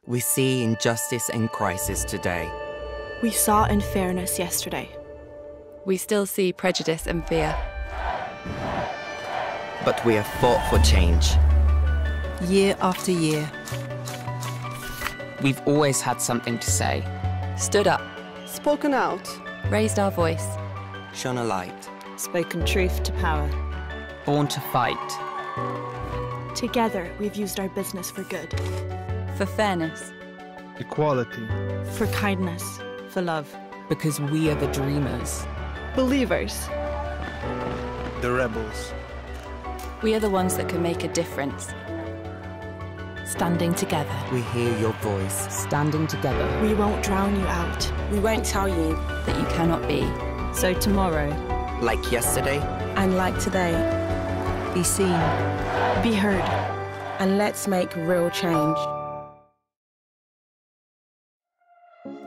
We see injustice and crisis today. We saw unfairness yesterday. We still see prejudice and fear. But we have fought for change. Year after year. We've always had something to say. Stood up. Spoken out. Raised our voice. Shone a light. Spoken truth to power. Born to fight. Together, we've used our business for good. For fairness. Equality. For kindness. For love. Because we are the dreamers. Believers. The rebels. We are the ones that can make a difference. Standing together. We hear your voice. Standing together. We won't drown you out. We won't tell you that you cannot be. So tomorrow. Like yesterday. And like today. Be seen. Be heard. And let's make real change.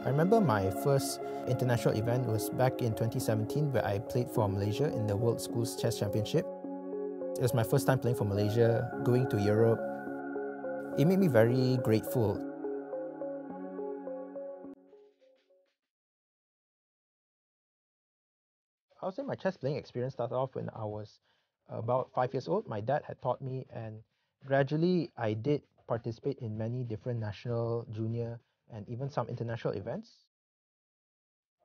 I remember my first international event was back in 2017 where I played for Malaysia in the World Schools Chess Championship. It was my first time playing for Malaysia, going to Europe. It made me very grateful. I would say my chess playing experience started off when I was about 5 years old. My dad had taught me, and gradually I did participate in many different national, junior, and even some international events.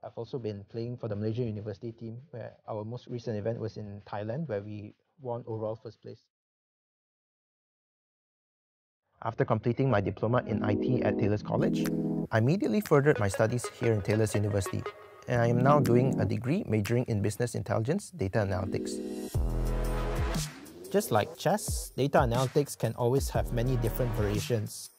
I've also been playing for the Malaysia University team, where our most recent event was in Thailand, where we won overall first place. After completing my diploma in IT at Taylor's College, I immediately furthered my studies here in Taylor's University, and I am now doing a degree majoring in business intelligence, data analytics. Just like chess, data analytics can always have many different variations.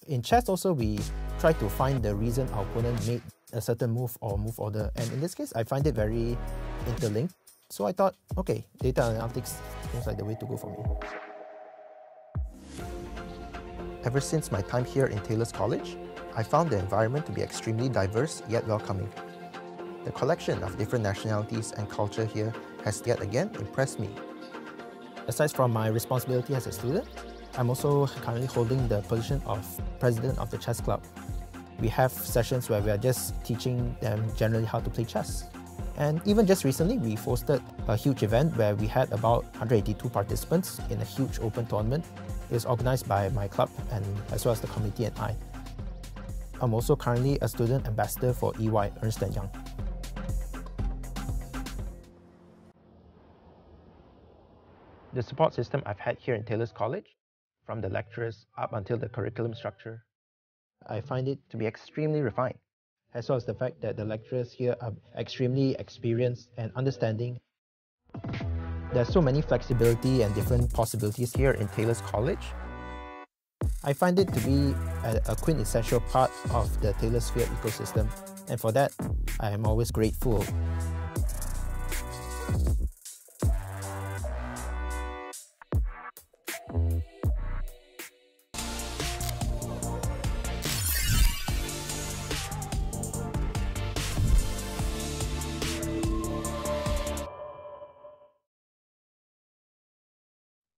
In chess also, we try to find the reason our opponent made a certain move or move order, and in this case, I find it very interlinked. So I thought, okay, data analytics seems like the way to go for me. Ever since my time here in Taylor's College, I found the environment to be extremely diverse yet welcoming. The collection of different nationalities and culture here has yet again impressed me. Aside from my responsibility as a student, I'm also currently holding the position of president of the chess club. We have sessions where we are just teaching them generally how to play chess. And even just recently, we hosted a huge event where we had about 182 participants in a huge open tournament. It was organized by my club and as well as the committee and I. I'm also currently a student ambassador for EY, Ernst & Young. The support system I've had here in Taylor's College, from the lecturers up until the curriculum structure, I find it to be extremely refined, as well as the fact that the lecturers here are extremely experienced and understanding. There's so many flexibility and different possibilities here in Taylor's College. I find it to be a quintessential part of the Taylor Sphere ecosystem, and for that, I am always grateful.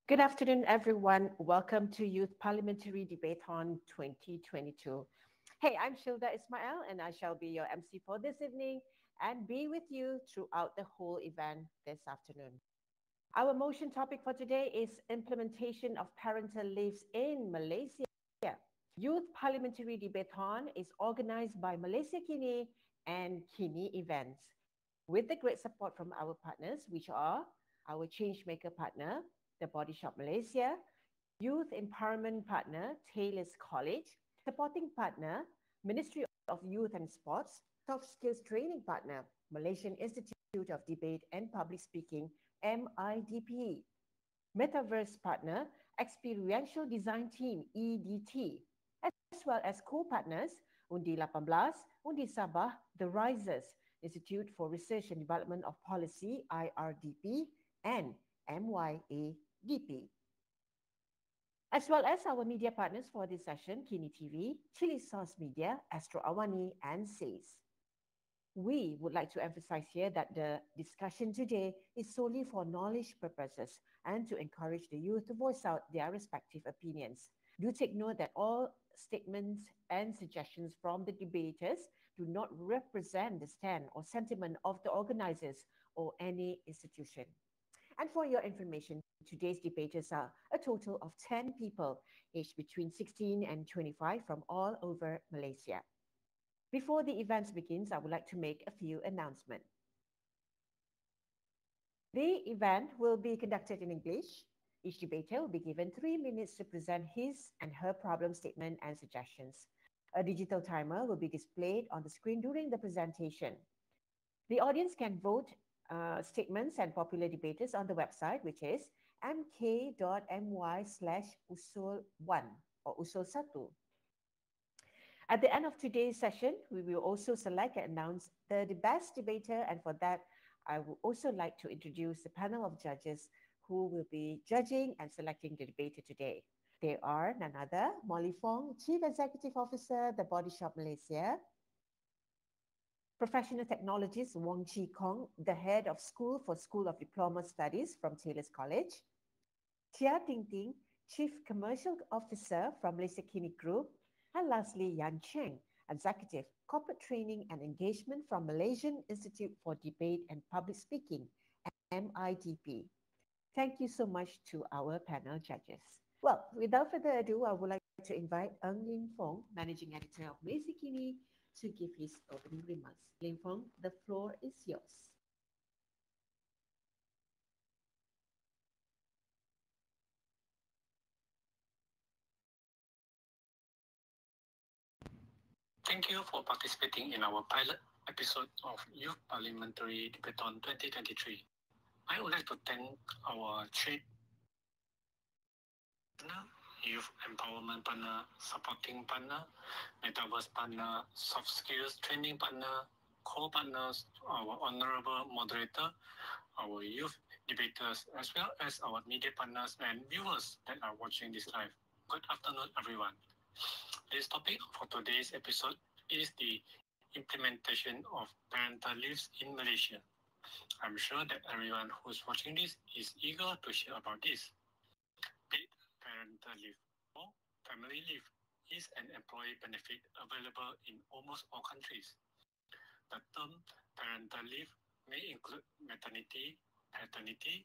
Good afternoon, everyone. Welcome to Youth Parliamentary Debathon 2022. Hey, I'm Shilda Ismail, and I shall be your MC for this evening and be with you throughout the whole event this afternoon. Our motion topic for today is implementation of parental leaves in Malaysia. Youth Parliamentary Debathon is organized by Malaysia Kini and Kini Events, with the great support from our partners, which are our Changemaker partner, the Body Shop Malaysia, Youth Empowerment Partner, Taylor's College, Supporting Partner, Ministry of Youth and Sports, Soft Skills Training Partner, Malaysian Institute of Debate and Public Speaking, MIDP, Metaverse Partner, Experiential Design Team, EDT, as well as co-partners, Undi 18, Undi Sabah, The Risers, Institute for Research and Development of Policy, IRDP, and MYADP. As well as our media partners for this session, Kini TV, Chili Sauce Media, Astro Awani, and SAYS. We would like to emphasize here that the discussion today is solely for knowledge purposes and to encourage the youth to voice out their respective opinions. Do take note that all statements, and suggestions from the debaters do not represent the stand or sentiment of the organizers or any institution. And for your information, today's debaters are a total of 10 people aged between 16 and 25 from all over Malaysia. Before the event begins, I would like to make a few announcements. The event will be conducted in English. Each debater will be given 3 minutes to present his and her problem statement and suggestions. A digital timer will be displayed on the screen during the presentation. The audience can vote statements and popular debaters on the website, which is mk.my/usul1 or usul1. At the end of today's session, we will also select and announce the best debater, and for that, I would also like to introduce the panel of judges who will be judging and selecting the debater today. They are none other, Molly Fong, Chief Executive Officer, The Body Shop Malaysia; Professional Technologist Wong Chi Kong, the Head of School for School of Diploma Studies from Taylor's College; Tia Ting Ting, Chief Commercial Officer from Malaysia Kini Group; and lastly, Yan Cheng, Executive Corporate Training and Engagement from Malaysian Institute for Debate and Public Speaking, MIDP. Thank you so much to our panel judges. Well, without further ado, I would like to invite Ng Lin Fong, Managing Editor of Malaysia Kini, to give his opening remarks. Lin Fong, the floor is yours. Thank you for participating in our pilot episode of Youth Parliamentary Debathon 2023. I would like to thank our trade partner, youth empowerment partner, supporting partner, metaverse partner, soft skills training partner, co-partners, our honorable moderator, our youth debaters, as well as our media partners and viewers that are watching this live. Good afternoon, everyone. This topic for today's episode is the implementation of parental leaves in Malaysia. I'm sure that everyone who's watching this is eager to hear about this. Paid parental leave or family leave is an employee benefit available in almost all countries. The term parental leave may include maternity, paternity,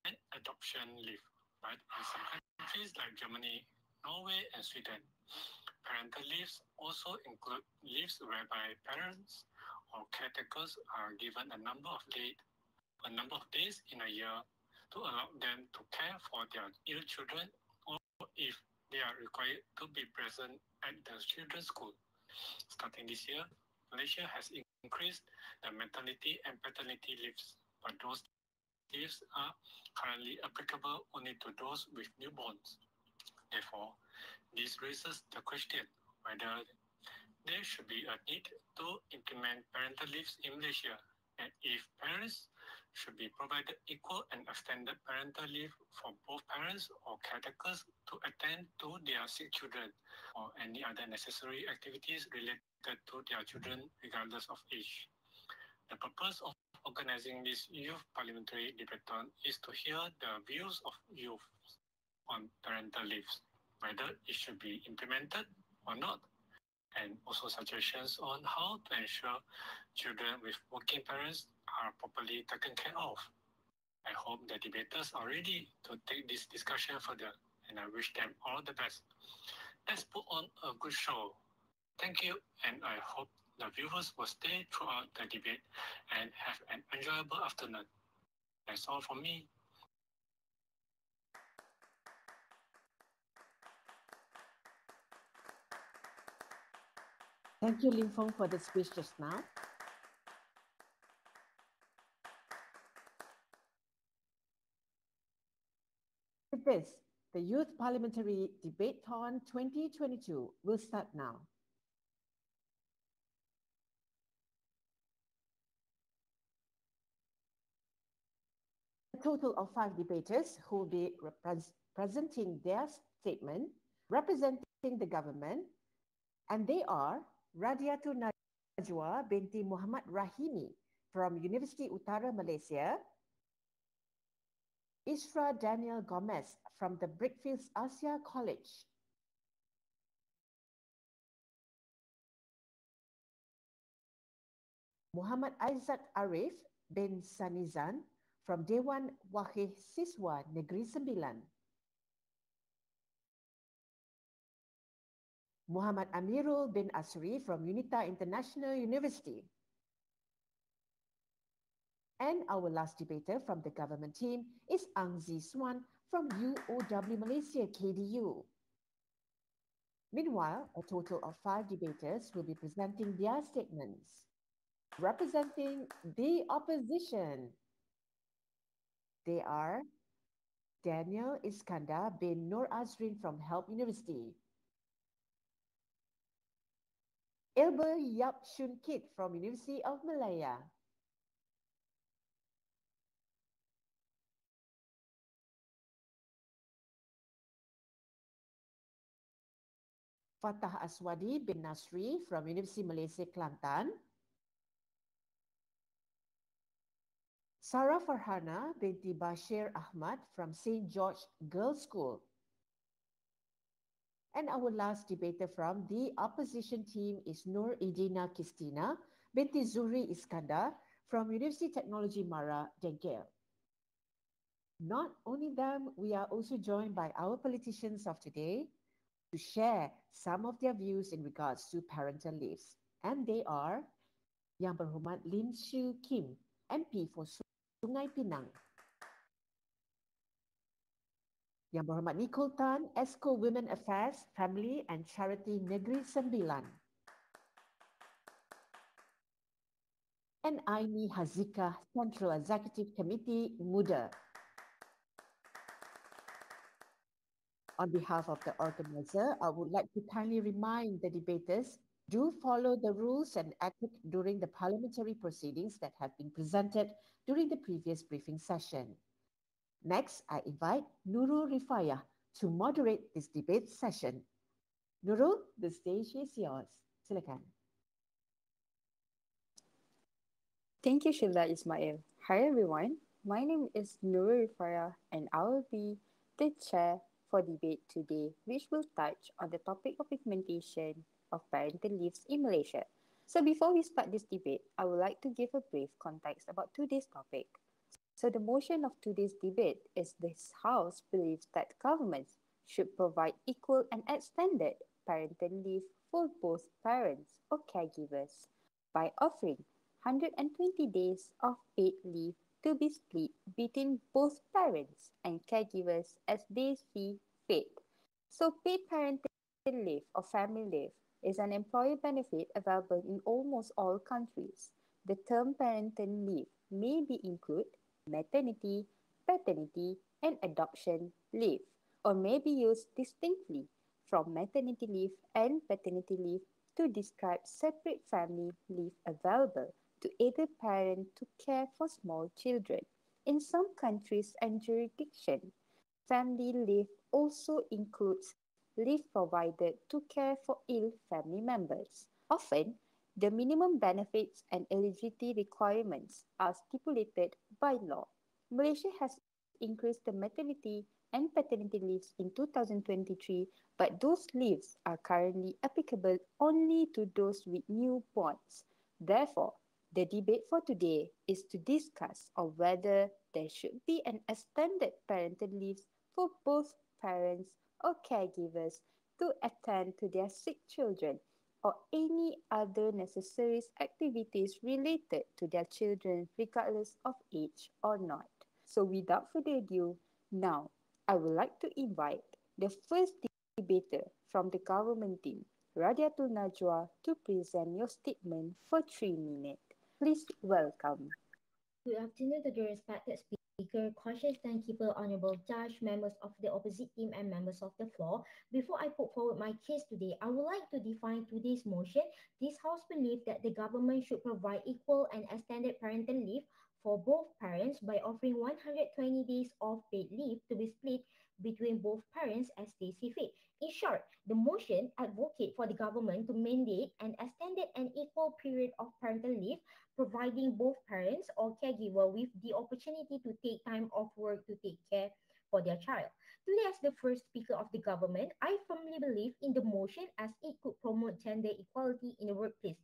and adoption leave, but in some countries like Germany, Norway, and Sweden, parental leaves also include leaves whereby parents or caretakers are given a number of days in a year to allow them to care for their ill children, or if they are required to be present at the children's school. Starting this year, Malaysia has increased the maternity and paternity leaves, but those leaves are currently applicable only to those with newborns. Therefore, this raises the question whether there should be a need to implement parental leaves in Malaysia, and if parents should be provided equal and extended parental leave for both parents or caretakers to attend to their sick children or any other necessary activities related to their children regardless of age. The purpose of organizing this Youth Parliamentary Debathon is to hear the views of youth on parental leaves, whether it should be implemented or not, and also suggestions on how to ensure children with working parents are properly taken care of. I hope the debaters are ready to take this discussion further, and I wish them all the best. Let's put on a good show. Thank you, and I hope the viewers will stay throughout the debate and have an enjoyable afternoon. That's all from me. Thank you, Lin Fong, for the speech just now. With this, the Youth Parliamentary Debathon 2022 will start now. A total of 5 debaters who will be presenting their statement, representing the government, and they are Radiatul Najwa binti Muhammad Rahimi from University Utara Malaysia, Isra Daniel Gomez from the Brickfields Asia College, Muhammad Aizat Arif bin Sanizan from Dewan Wakil Siswa Negeri Sembilan. Muhammad Amirul bin Asri from UNITA International University. And our last debater from the government team is Ang Zi Swan from UOW Malaysia KDU. Meanwhile, a total of 5 debaters will be presenting their statements. Representing the opposition, they are Daniel Iskandar bin Nur Azrin from Help University, Ilber Yap Shun Kit from University of Malaya, Fatah Aswadi bin Nasri from University Malaysia Kelantan, Sarah Farhana binti Bashir Ahmad from St. George Girls' School. And our last debater from the opposition team is Nur Idina Kistina binti Zuri Iskandar from University Technology Mara, Dengkel. Not only them, we are also joined by our politicians of today to share some of their views in regards to parental leaves. And they are Yang Berhormat Lim Shu Kim, MP for Sungai Pinang. Yang Berhormat Nicole Tan, ESCO Women Affairs, Family and Charity Negeri Sembilan. And Aini Hazika, Central Executive Committee, MUDA. On behalf of the organizer, I would like to kindly remind the debaters, do follow the rules and etiquette during the parliamentary proceedings that have been presented during the previous briefing session. Next, I invite Nurul Rifayah to moderate this debate session. Nurul, the stage is yours. Silakan. Thank you, Shilda Ismail. Hi, everyone. My name is Nurul Rifayah, and I will be the chair for debate today, which will touch on the topic of implementation of parental leaves in Malaysia. So before we start this debate, I would like to give a brief context about today's topic. So the motion of today's debate is this House believes that governments should provide equal and extended parental leave for both parents or caregivers by offering 120 days of paid leave to be split between both parents and caregivers as they see fit. So paid parental leave or family leave is an employer benefit available in almost all countries. The term parental leave may be include maternity, paternity, and adoption leave, or may be used distinctly from maternity leave and paternity leave to describe separate family leave available to either parent to care for small children. In some countries and jurisdictions, family leave also includes leave provided to care for ill family members. Often, the minimum benefits and eligibility requirements are stipulated by law. Malaysia has increased the maternity and paternity leaves in 2023, but those leaves are currently applicable only to those with newborns. Therefore, the debate for today is to discuss on whether there should be an extended parental leave for both parents or caregivers to attend to their sick children or any other necessary activities related to their children regardless of age or not. So without further ado, now I would like to invite the first debater from the government team, Radiatul Najwa, to present your statement for 3 minutes. Please welcome. Good afternoon to the respected speaker, cautious timekeeper, honorable judge, members of the opposite team, and members of the floor. Before I put forward my case today, I would like to define today's motion. This House believes that the government should provide equal and extended parental leave for both parents by offering 120 days of paid leave to be split between both parents as they see fit. In short, the motion advocates for the government to mandate an extended and equal period of parental leave, providing both parents or caregiver with the opportunity to take time off work to take care for their child. Today, as the first speaker of the government, I firmly believe in the motion as it could promote gender equality in the workplace.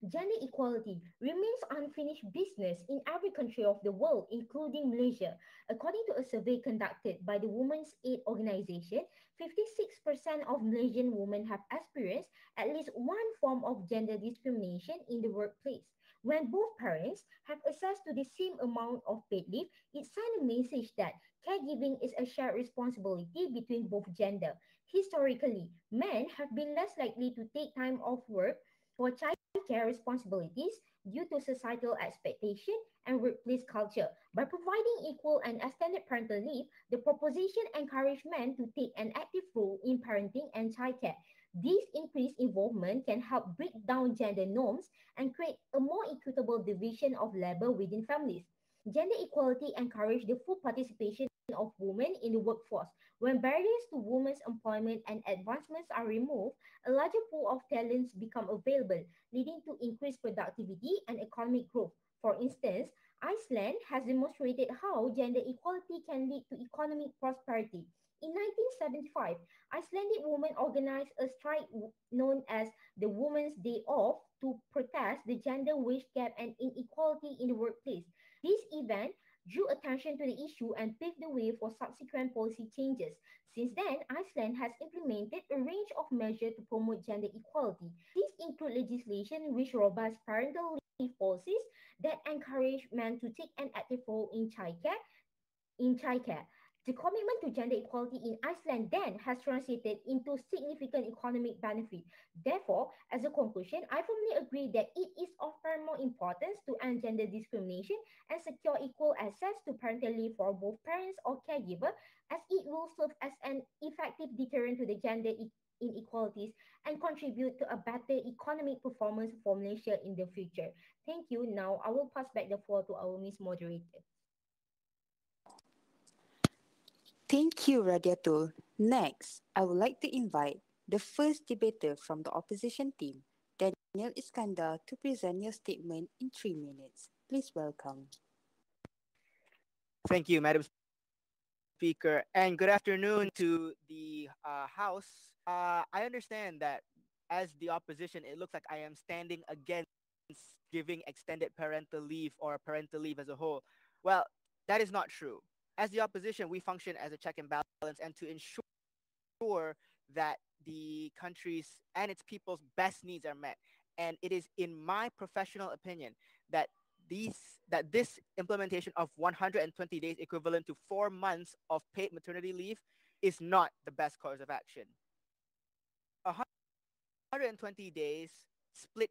Gender equality remains unfinished business in every country of the world, including Malaysia. According to a survey conducted by the Women's Aid Organization, 56% of Malaysian women have experienced at least one form of gender discrimination in the workplace. When both parents have access to the same amount of paid leave, it sends a message that caregiving is a shared responsibility between both gender. Historically, men have been less likely to take time off work for childcare responsibilities due to societal expectation and workplace culture. By providing equal and extended parental leave, the proposition encourages men to take an active role in parenting and childcare. This increased involvement can help break down gender norms and create a more equitable division of labor within families. Gender equality encourages the full participation of women in the workforce. When barriers to women's employment and advancements are removed, a larger pool of talents become available, leading to increased productivity and economic growth. For instance, Iceland has demonstrated how gender equality can lead to economic prosperity. In 1975, Icelandic women organized a strike known as the Women's Day Off to protest the gender wage gap and inequality in the workplace. This event drew attention to the issue and paved the way for subsequent policy changes. Since then, Iceland has implemented a range of measures to promote gender equality. These include legislation which robust parental leave policies that encourage men to take an active role in childcare. The commitment to gender equality in Iceland then has translated into significant economic benefit. Therefore, as a conclusion, I firmly agree that it is of paramount importance to end gender discrimination and secure equal access to parental leave for both parents or caregiver, as it will serve as an effective deterrent to the gender inequalities and contribute to a better economic performance for Malaysia in the future. Thank you. Now, I will pass back the floor to our Miss Moderator. Thank you, Radiatul. Next, I would like to invite the first debater from the opposition team, Daniel Iskandar, to present your statement in 3 minutes. Please welcome. Thank you, Madam Speaker, and good afternoon to the House. I understand that as the opposition, it looks like I am standing against giving extended parental leave or parental leave as a whole. Well, that is not true. As the opposition, we function as a check and balance and to ensure that the country's and its people's best needs are met. And it is in my professional opinion that this implementation of 120 days equivalent to 4 months of paid maternity leave is not the best course of action. 120 days split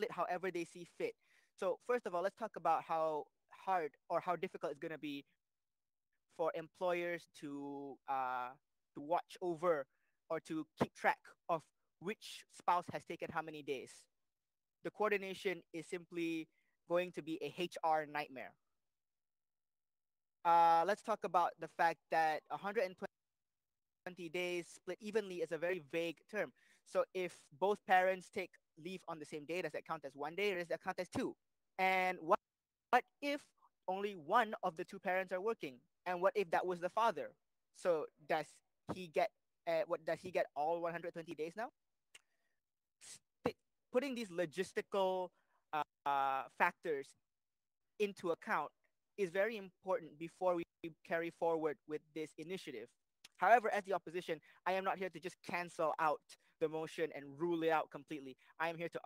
however they see fit. So first of all, let's talk about how hard or how difficult it's going to be for employers to watch over or to keep track of which spouse has taken how many days. The coordination is simply going to be a HR nightmare. Let's talk about the fact that 120 days split evenly is a very vague term. So if both parents take leave on the same day, does that count as 1 day or does that count as 2? And what if only one of the two parents are working? And what if that was the father? So does he get all 120 days now? Putting these logistical factors into account is very important before we carry forward with this initiative. However, as the opposition, I am not here to just cancel out the motion and rule it out completely. I am here to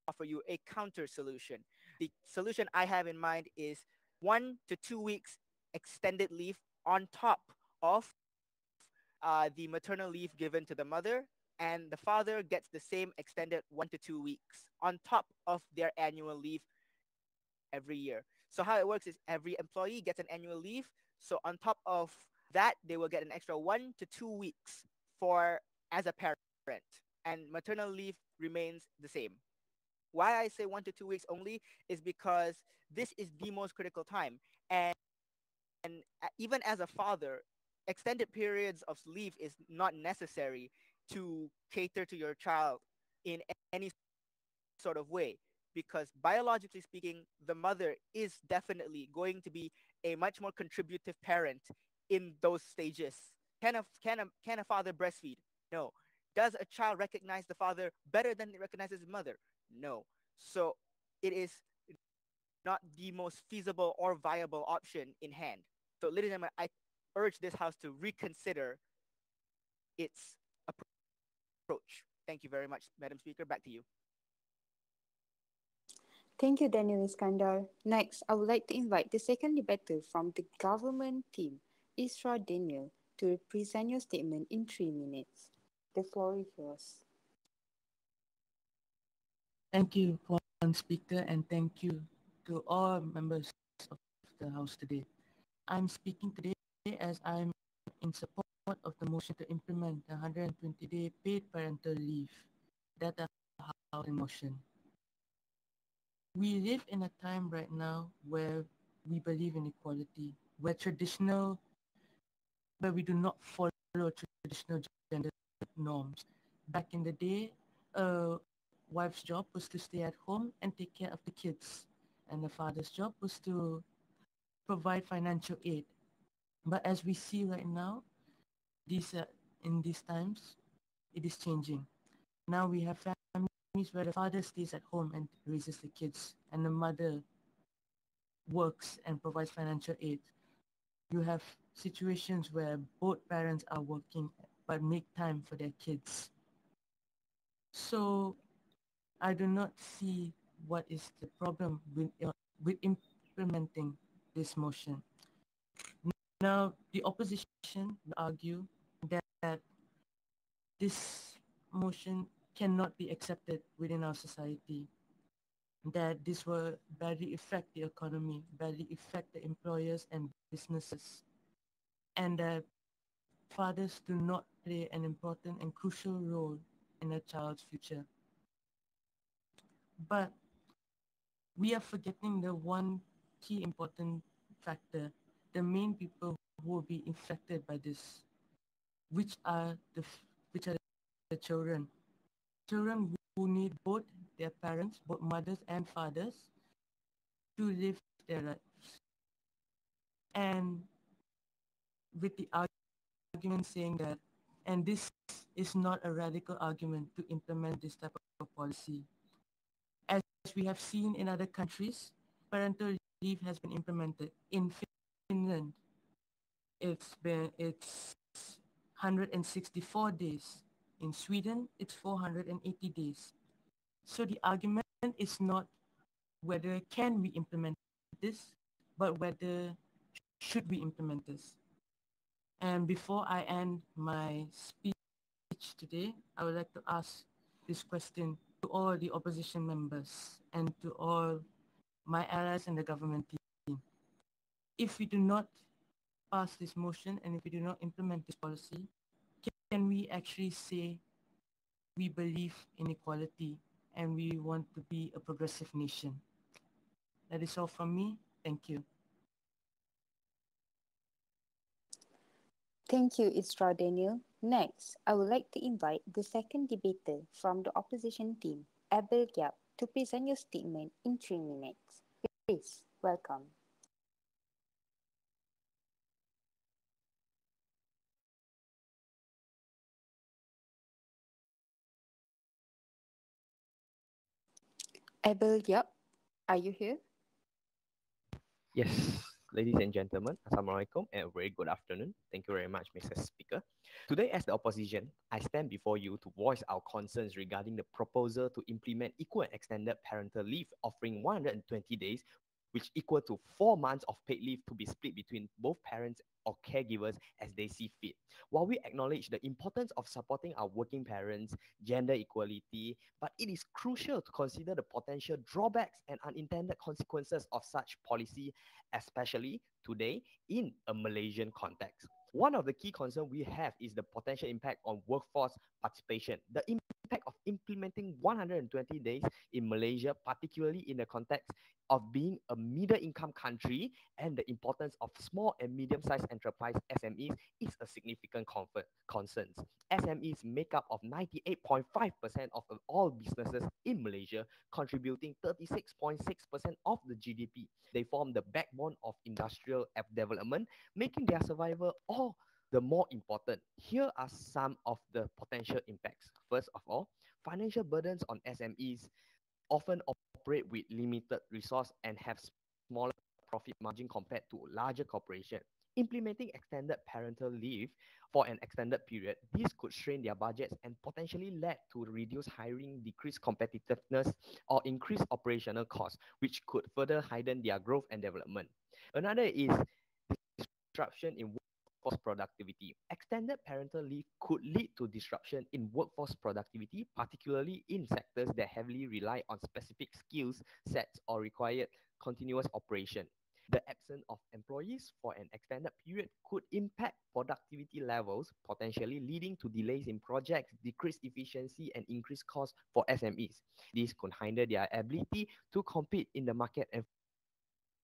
offer you a counter solution. The solution I have in mind is 1 to 2 weeks extended leave on top of the maternal leave given to the mother, and the father gets the same extended 1 to 2 weeks on top of their annual leave every year. So how it works is every employee gets an annual leave. So on top of that, they will get an extra 1 to 2 weeks as a parent, and maternal leave remains the same. Why I say 1 to 2 weeks only is because this is the most critical time. And even as a father, extended periods of leave is not necessary to cater to your child in any sort of way, because biologically speaking, the mother is definitely going to be a much more contributive parent in those stages. Can a father breastfeed? No. Does a child recognize the father better than it recognizes his mother? No. So it is not the most feasible or viable option in hand. So, ladies and gentlemen, I urge this House to reconsider its approach. Thank you very much, Madam Speaker. Back to you. Thank you, Daniel Iskandar. Next, I would like to invite the second debater from the government team, Isra Daniel, to present your statement in 3 minutes. The floor is yours. Thank you, Madam Speaker, and thank you to all members of the House today. I'm speaking today as I'm in support of the motion to implement the 120-day paid parental leave that the House in motion. We live in a time right now where we believe in equality, where we do not follow traditional gender norms. Back in the day, a wife's job was to stay at home and take care of the kids, and the father's job was to provide financial aid. But as we see right now, in these times, it is changing. Now we have families where the father stays at home and raises the kids, and the mother works and provides financial aid. You have situations where both parents are working but make time for their kids. So I do not see what is the problem with implementing this motion. Now, the opposition will argue that this motion cannot be accepted within our society, that this will badly affect the economy, badly affect the employers and businesses, and that fathers do not play an important and crucial role in a child's future. But we are forgetting the one key important factor, the main people who will be infected by this, which are the children. Children who need both their parents, both mothers and fathers, to live their lives. And with the argument saying that, and this is not a radical argument to implement this type of policy. As we have seen in other countries, parental leave has been implemented. In Finland, it's 164 days. In Sweden, it's 480 days. So the argument is not whether can we implement this, but whether should we implement this. And before I end my speech today, I would like to ask this question to all the opposition members and to all my allies in the government team. If we do not pass this motion and if we do not implement this policy, can we actually say we believe in equality and we want to be a progressive nation? That is all from me. Thank you. Thank you, Isra Daniel. Next, I would like to invite the second debater from the opposition team, Abel Yap, to present your statement in 3 minutes. Please, welcome. Abel Yap, are you here? Yes, ladies and gentlemen, Assalamualaikum and a very good afternoon. Thank you very much, Mr. Speaker. Today, as the opposition, I stand before you to voice our concerns regarding the proposal to implement equal and extended parental leave, offering 120 days, which equal to 4 months of paid leave to be split between both parents or caregivers as they see fit. While we acknowledge the importance of supporting our working parents, gender equality, but it is crucial to consider the potential drawbacks and unintended consequences of such policy, especially today in a Malaysian context. One of the key concerns we have is the potential impact on workforce participation. The impact of implementing 120 days in Malaysia, particularly in the context of being a middle-income country, and the importance of small and medium-sized enterprise (SMEs) is a significant concern. SMEs make up of 98.5% of all businesses in Malaysia, contributing 36.6% of the GDP. They form the backbone of industrial development, making their survival or the more important. Here are some of the potential impacts. First of all, financial burdens on SMEs often operate with limited resource and have smaller profit margin compared to larger corporations. Implementing extended parental leave for an extended period, this could strain their budgets and potentially lead to reduced hiring, decreased competitiveness, or increased operational costs, which could further heighten their growth and development. Another is disruption in workforce productivity. Extended parental leave could lead to disruption in workforce productivity, particularly in sectors that heavily rely on specific skills sets or require continuous operation. The absence of employees for an extended period could impact productivity levels, potentially leading to delays in projects, decreased efficiency, and increased costs for SMEs. This could hinder their ability to compete in the market and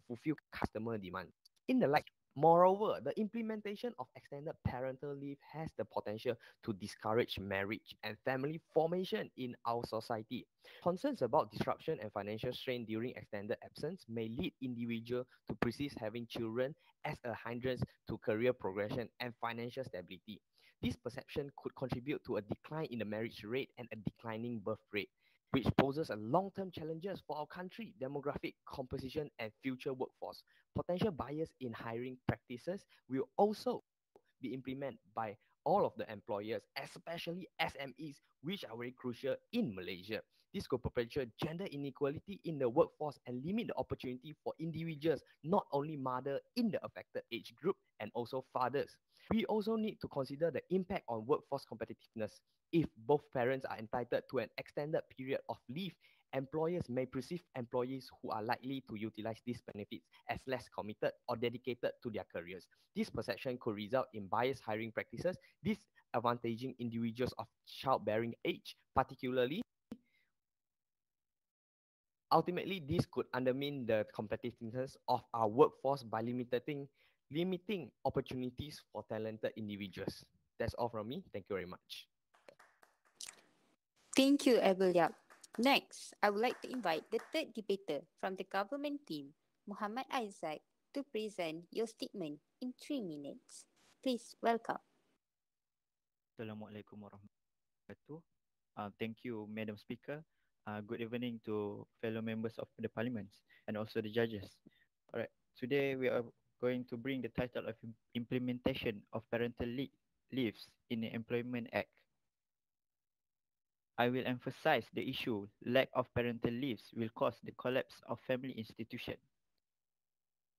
fulfill customer demands. In the like, moreover, the implementation of extended parental leave has the potential to discourage marriage and family formation in our society. Concerns about disruption and financial strain during extended absence may lead individuals to persist having children as a hindrance to career progression and financial stability. This perception could contribute to a decline in the marriage rate and a declining birth rate, which poses a long-term challenges for our country, demographic composition, and future workforce. Potential bias in hiring practices will also be implemented by all of the employers, especially SMEs, which are very crucial in Malaysia. This could perpetuate gender inequality in the workforce and limit the opportunity for individuals, not only mother in the affected age group and also fathers. We also need to consider the impact on workforce competitiveness. If both parents are entitled to an extended period of leave, employers may perceive employees who are likely to utilize these benefits as less committed or dedicated to their careers. This perception could result in biased hiring practices, disadvantaging individuals of childbearing age, particularly. Ultimately, this could undermine the competitiveness of our workforce by limiting opportunities for talented individuals. That's all from me. Thank you very much. Thank you, Abel Yap. Next, I would like to invite the third debater from the government team, Muhammad Isaac, to present your statement in 3 minutes. Please welcome. Assalamualaikum warahmatullahi wabarakatuh. Thank you, Madam Speaker. Good evening to fellow members of the Parliament and also the judges. Alright, today we are going to bring the title of Implementation of Parental Leaves in the Employment Act. I will emphasize the issue lack of parental leaves will cause the collapse of family institution.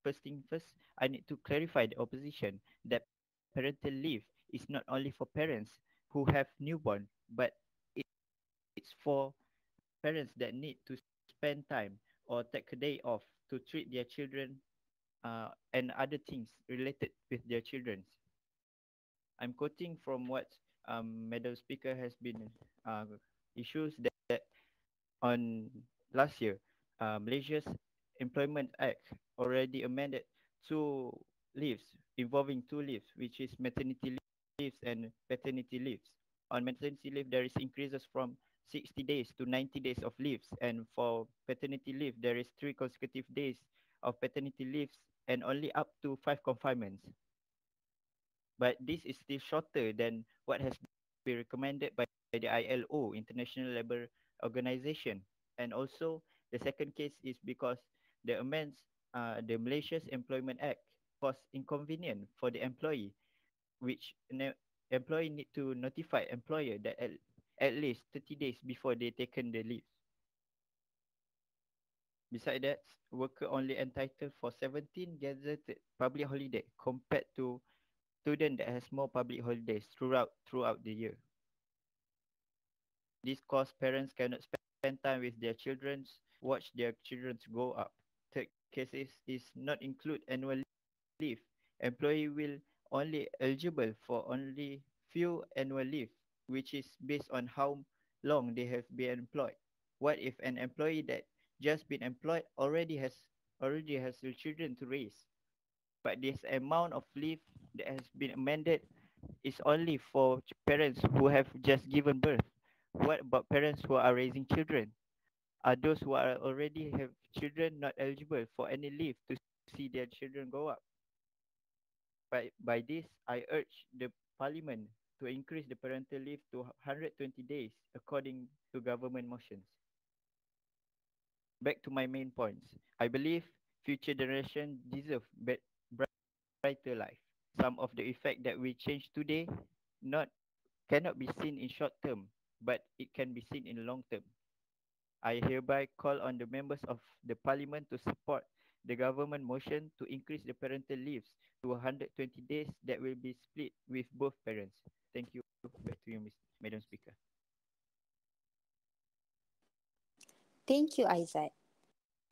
First thing first, I need to clarify the opposition that parental leave is not only for parents who have newborn, but it's for parents that need to spend time or take a day off to treat their children and other things related with their children. I'm quoting from what Madam Speaker has been issues that on last year, Malaysia's Employment Act already amended 2 leaves involving 2 leaves, which is maternity leaves and paternity leaves. On maternity leave, there is increases from 60 days to 90 days of leaves, and for paternity leave, there is 3 consecutive days of paternity leaves and only up to 5 confinements. But this is still shorter than what has been recommended by the ILO, International Labour Organization. And also, the second case is because the amends the Malaysia's Employment Act was inconvenient for the employee, which employee need to notify employer that at least 30 days before they taken the leave. Besides that, worker only entitled for 17 gazetted public holiday compared to student that has more public holidays throughout the year. This cause parents cannot spend time with their children, watch their children grow up. Third cases is not include annual leave. Employee will only eligible for only few annual leave, which is based on how long they have been employed. What if an employee that just been employed already has their children to raise? But this amount of leave that has been amended is only for parents who have just given birth. What about parents who are raising children? Are those who are already have children not eligible for any leave to see their children grow up? By this, I urge the Parliament to increase the parental leave to 120 days according to government motions. Back to my main points. I believe future generation deserve brighter life. Some of the effect that we change today not cannot be seen in short term, but it can be seen in long term. I hereby call on the members of the Parliament to support the government motion to increase the parental leaves to 120 days that will be split with both parents. Thank you. Back to you, Madam Speaker. Thank you, Aizat.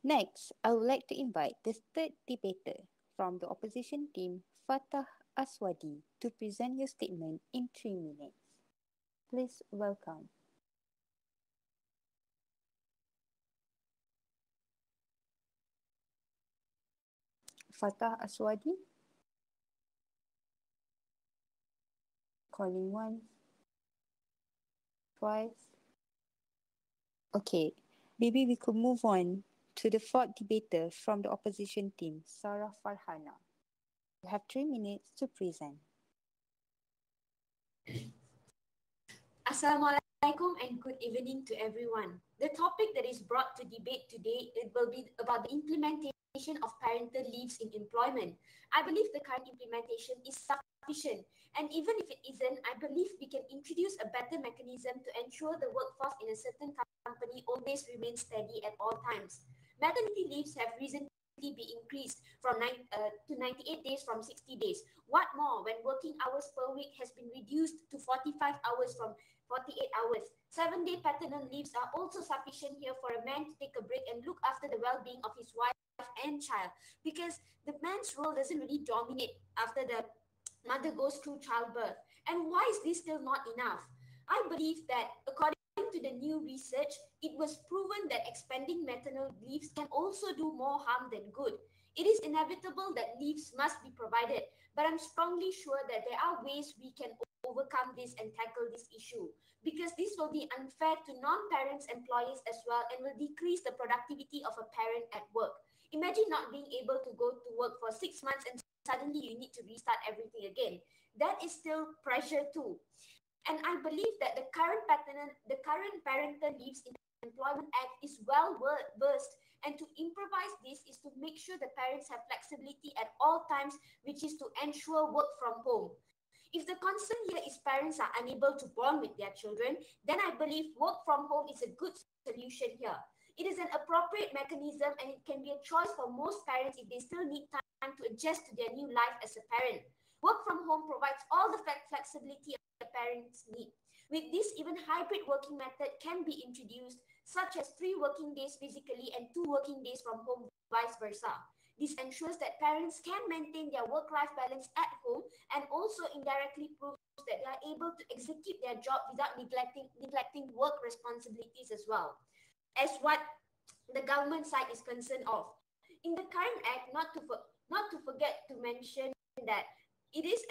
Next, I would like to invite the third debater from the opposition team, Fatah Aswadi, to present your statement in 3 minutes. Please welcome. Fatah Aswadi. Calling once, twice. Okay, maybe we could move on to the fourth debater from the opposition team, Sarah Farhana. You have 3 minutes to present. Assalamualaikum and good evening to everyone. The topic that is brought to debate today, it will be about the implementation of parental leaves in employment. I believe the current implementation is sufficient, and even if it isn't, I believe we can introduce a better mechanism to ensure the workforce in a certain company always remains steady at all times. Maternity leaves have recently be increased from 98 days from 60 days. What more, when working hours per week has been reduced to 45 hours from 48 hours. 7-day paternal leaves are also sufficient here for a man to take a break and look after the well-being of his wife and child, because the man's role doesn't really dominate after the mother goes through childbirth. And why is this still not enough? I believe that according to the new research, it was proven that expanding maternal leaves can also do more harm than good. It is inevitable that leaves must be provided, but I'm strongly sure that there are ways we can overcome this and tackle this issue, because this will be unfair to non-parents employees as well and will decrease the productivity of a parent at work. Imagine not being able to go to work for 6 months and suddenly you need to restart everything again. That is still pressure too. And I believe that the current Parental Leaves in Employment Act is well versed, and to improvise this is to make sure the parents have flexibility at all times, which is to ensure work from home. If the concern here is parents are unable to bond with their children, then I believe work from home is a good solution here. It is an appropriate mechanism, and it can be a choice for most parents if they still need time to adjust to their new life as a parent. Work from home provides all the flexibility the parents need. With this, even hybrid working method can be introduced, such as 3 working days physically and 2 working days from home, vice versa. This ensures that parents can maintain their work-life balance at home and also indirectly proves that they are able to execute their job without neglecting work responsibilities as well, as what the government side is concerned of. In the current act, not to forget to mention that it is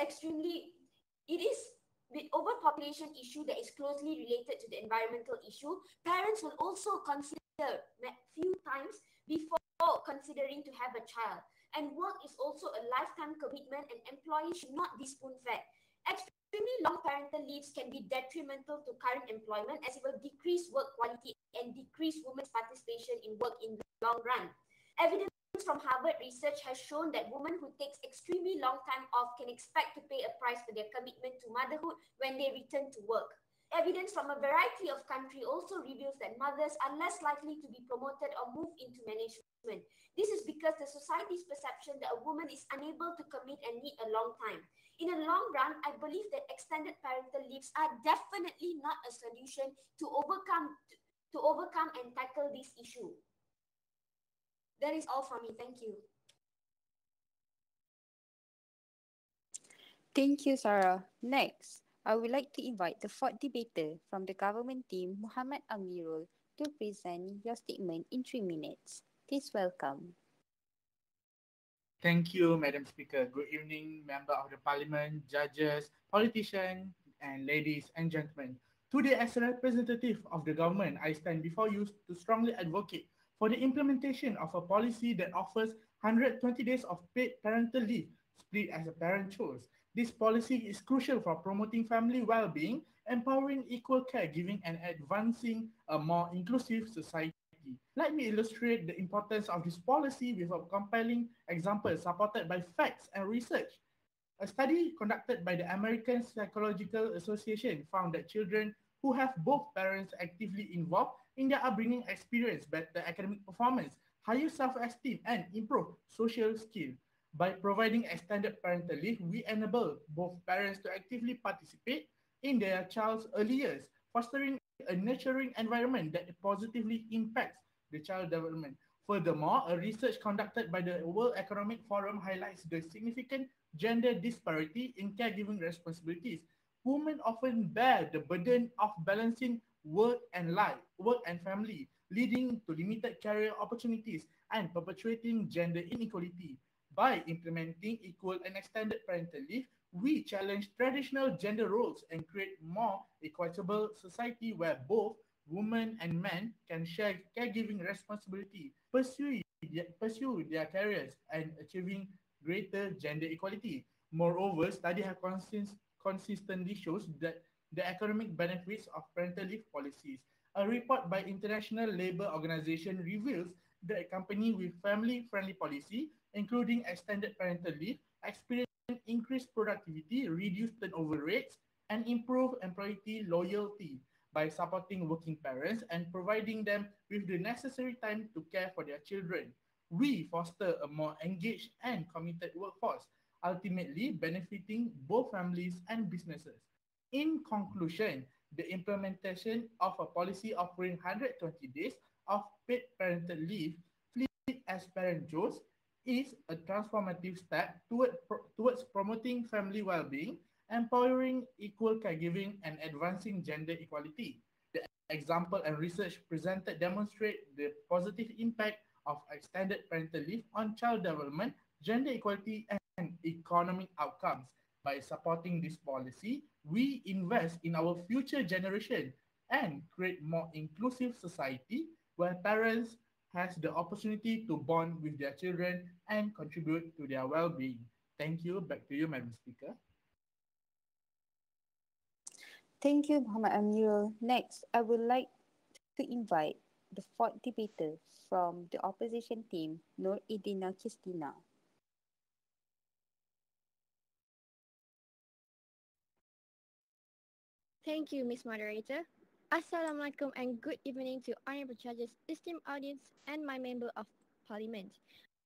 with overpopulation issue that is closely related to the environmental issue. Parents will also consider few times before considering to have a child. And work is also a lifetime commitment, and employees should not be spoon-fed. Extremely long parental leaves can be detrimental to current employment, as it will decrease work quality and decrease women's participation in work in the long run. Evidence from Harvard research has shown that women who take extremely long time off can expect to pay a price for their commitment to motherhood when they return to work. Evidence from a variety of countries also reveals that mothers are less likely to be promoted or move into management. This is because the society's perception that a woman is unable to commit and need a long time. In the long run, I believe that extended parental leaves are definitely not a solution to overcome and tackle this issue. That is all from me. Thank you. Thank you, Sarah. Next, I would like to invite the fourth debater from the government team, Muhammad Amirul, to present your statement in 3 minutes. Please welcome. Thank you, Madam Speaker. Good evening, Member of the Parliament, judges, politicians, and ladies and gentlemen. Today, as a representative of the government, I stand before you to strongly advocate for the implementation of a policy that offers 120 days of paid parental leave split as a parent chose. This policy is crucial for promoting family well-being, empowering equal caregiving, and advancing a more inclusive society. Let me illustrate the importance of this policy with a compelling example supported by facts and research. A study conducted by the American Psychological Association found that children who have both parents actively involved in their upbringing experience better academic performance, higher self-esteem, and improved social skills. By providing extended parental leave, we enable both parents to actively participate in their child's early years, fostering a nurturing environment that positively impacts the child development. Furthermore, a research conducted by the World Economic Forum highlights the significant gender disparity in caregiving responsibilities. Women often bear the burden of balancing work and life, work and family, leading to limited career opportunities and perpetuating gender inequality. By implementing equal and extended parental leave, we challenge traditional gender roles and create more equitable society where both women and men can share caregiving responsibility, pursue their careers, and achieving greater gender equality. Moreover, studies have consistently shows that the economic benefits of parental leave policies. A report by International Labour Organization reveals that a company with family-friendly policy, including extended parental leave, experience increased productivity, reduced turnover rates, and improved employee loyalty. By supporting working parents and providing them with the necessary time to care for their children, we foster a more engaged and committed workforce, ultimately benefiting both families and businesses. In conclusion, the implementation of a policy offering 120 days of paid parental leave, split as parent chose, is a transformative step towards promoting family well-being, empowering equal caregiving, and advancing gender equality. The example and research presented demonstrate the positive impact of extended parental leave on child development, gender equality, and economic outcomes. By supporting this policy, we invest in our future generation and create more inclusive society where parents has the opportunity to bond with their children and contribute to their well-being. Thank you. Back to you, Madam Speaker. Thank you, Muhammad Amirul. Next, I would like to invite the fourth debater from the opposition team, Nur Idina Kistina. Thank you, Ms. Moderator. Assalamualaikum and good evening to honorable judges, esteemed audience, and my member of parliament.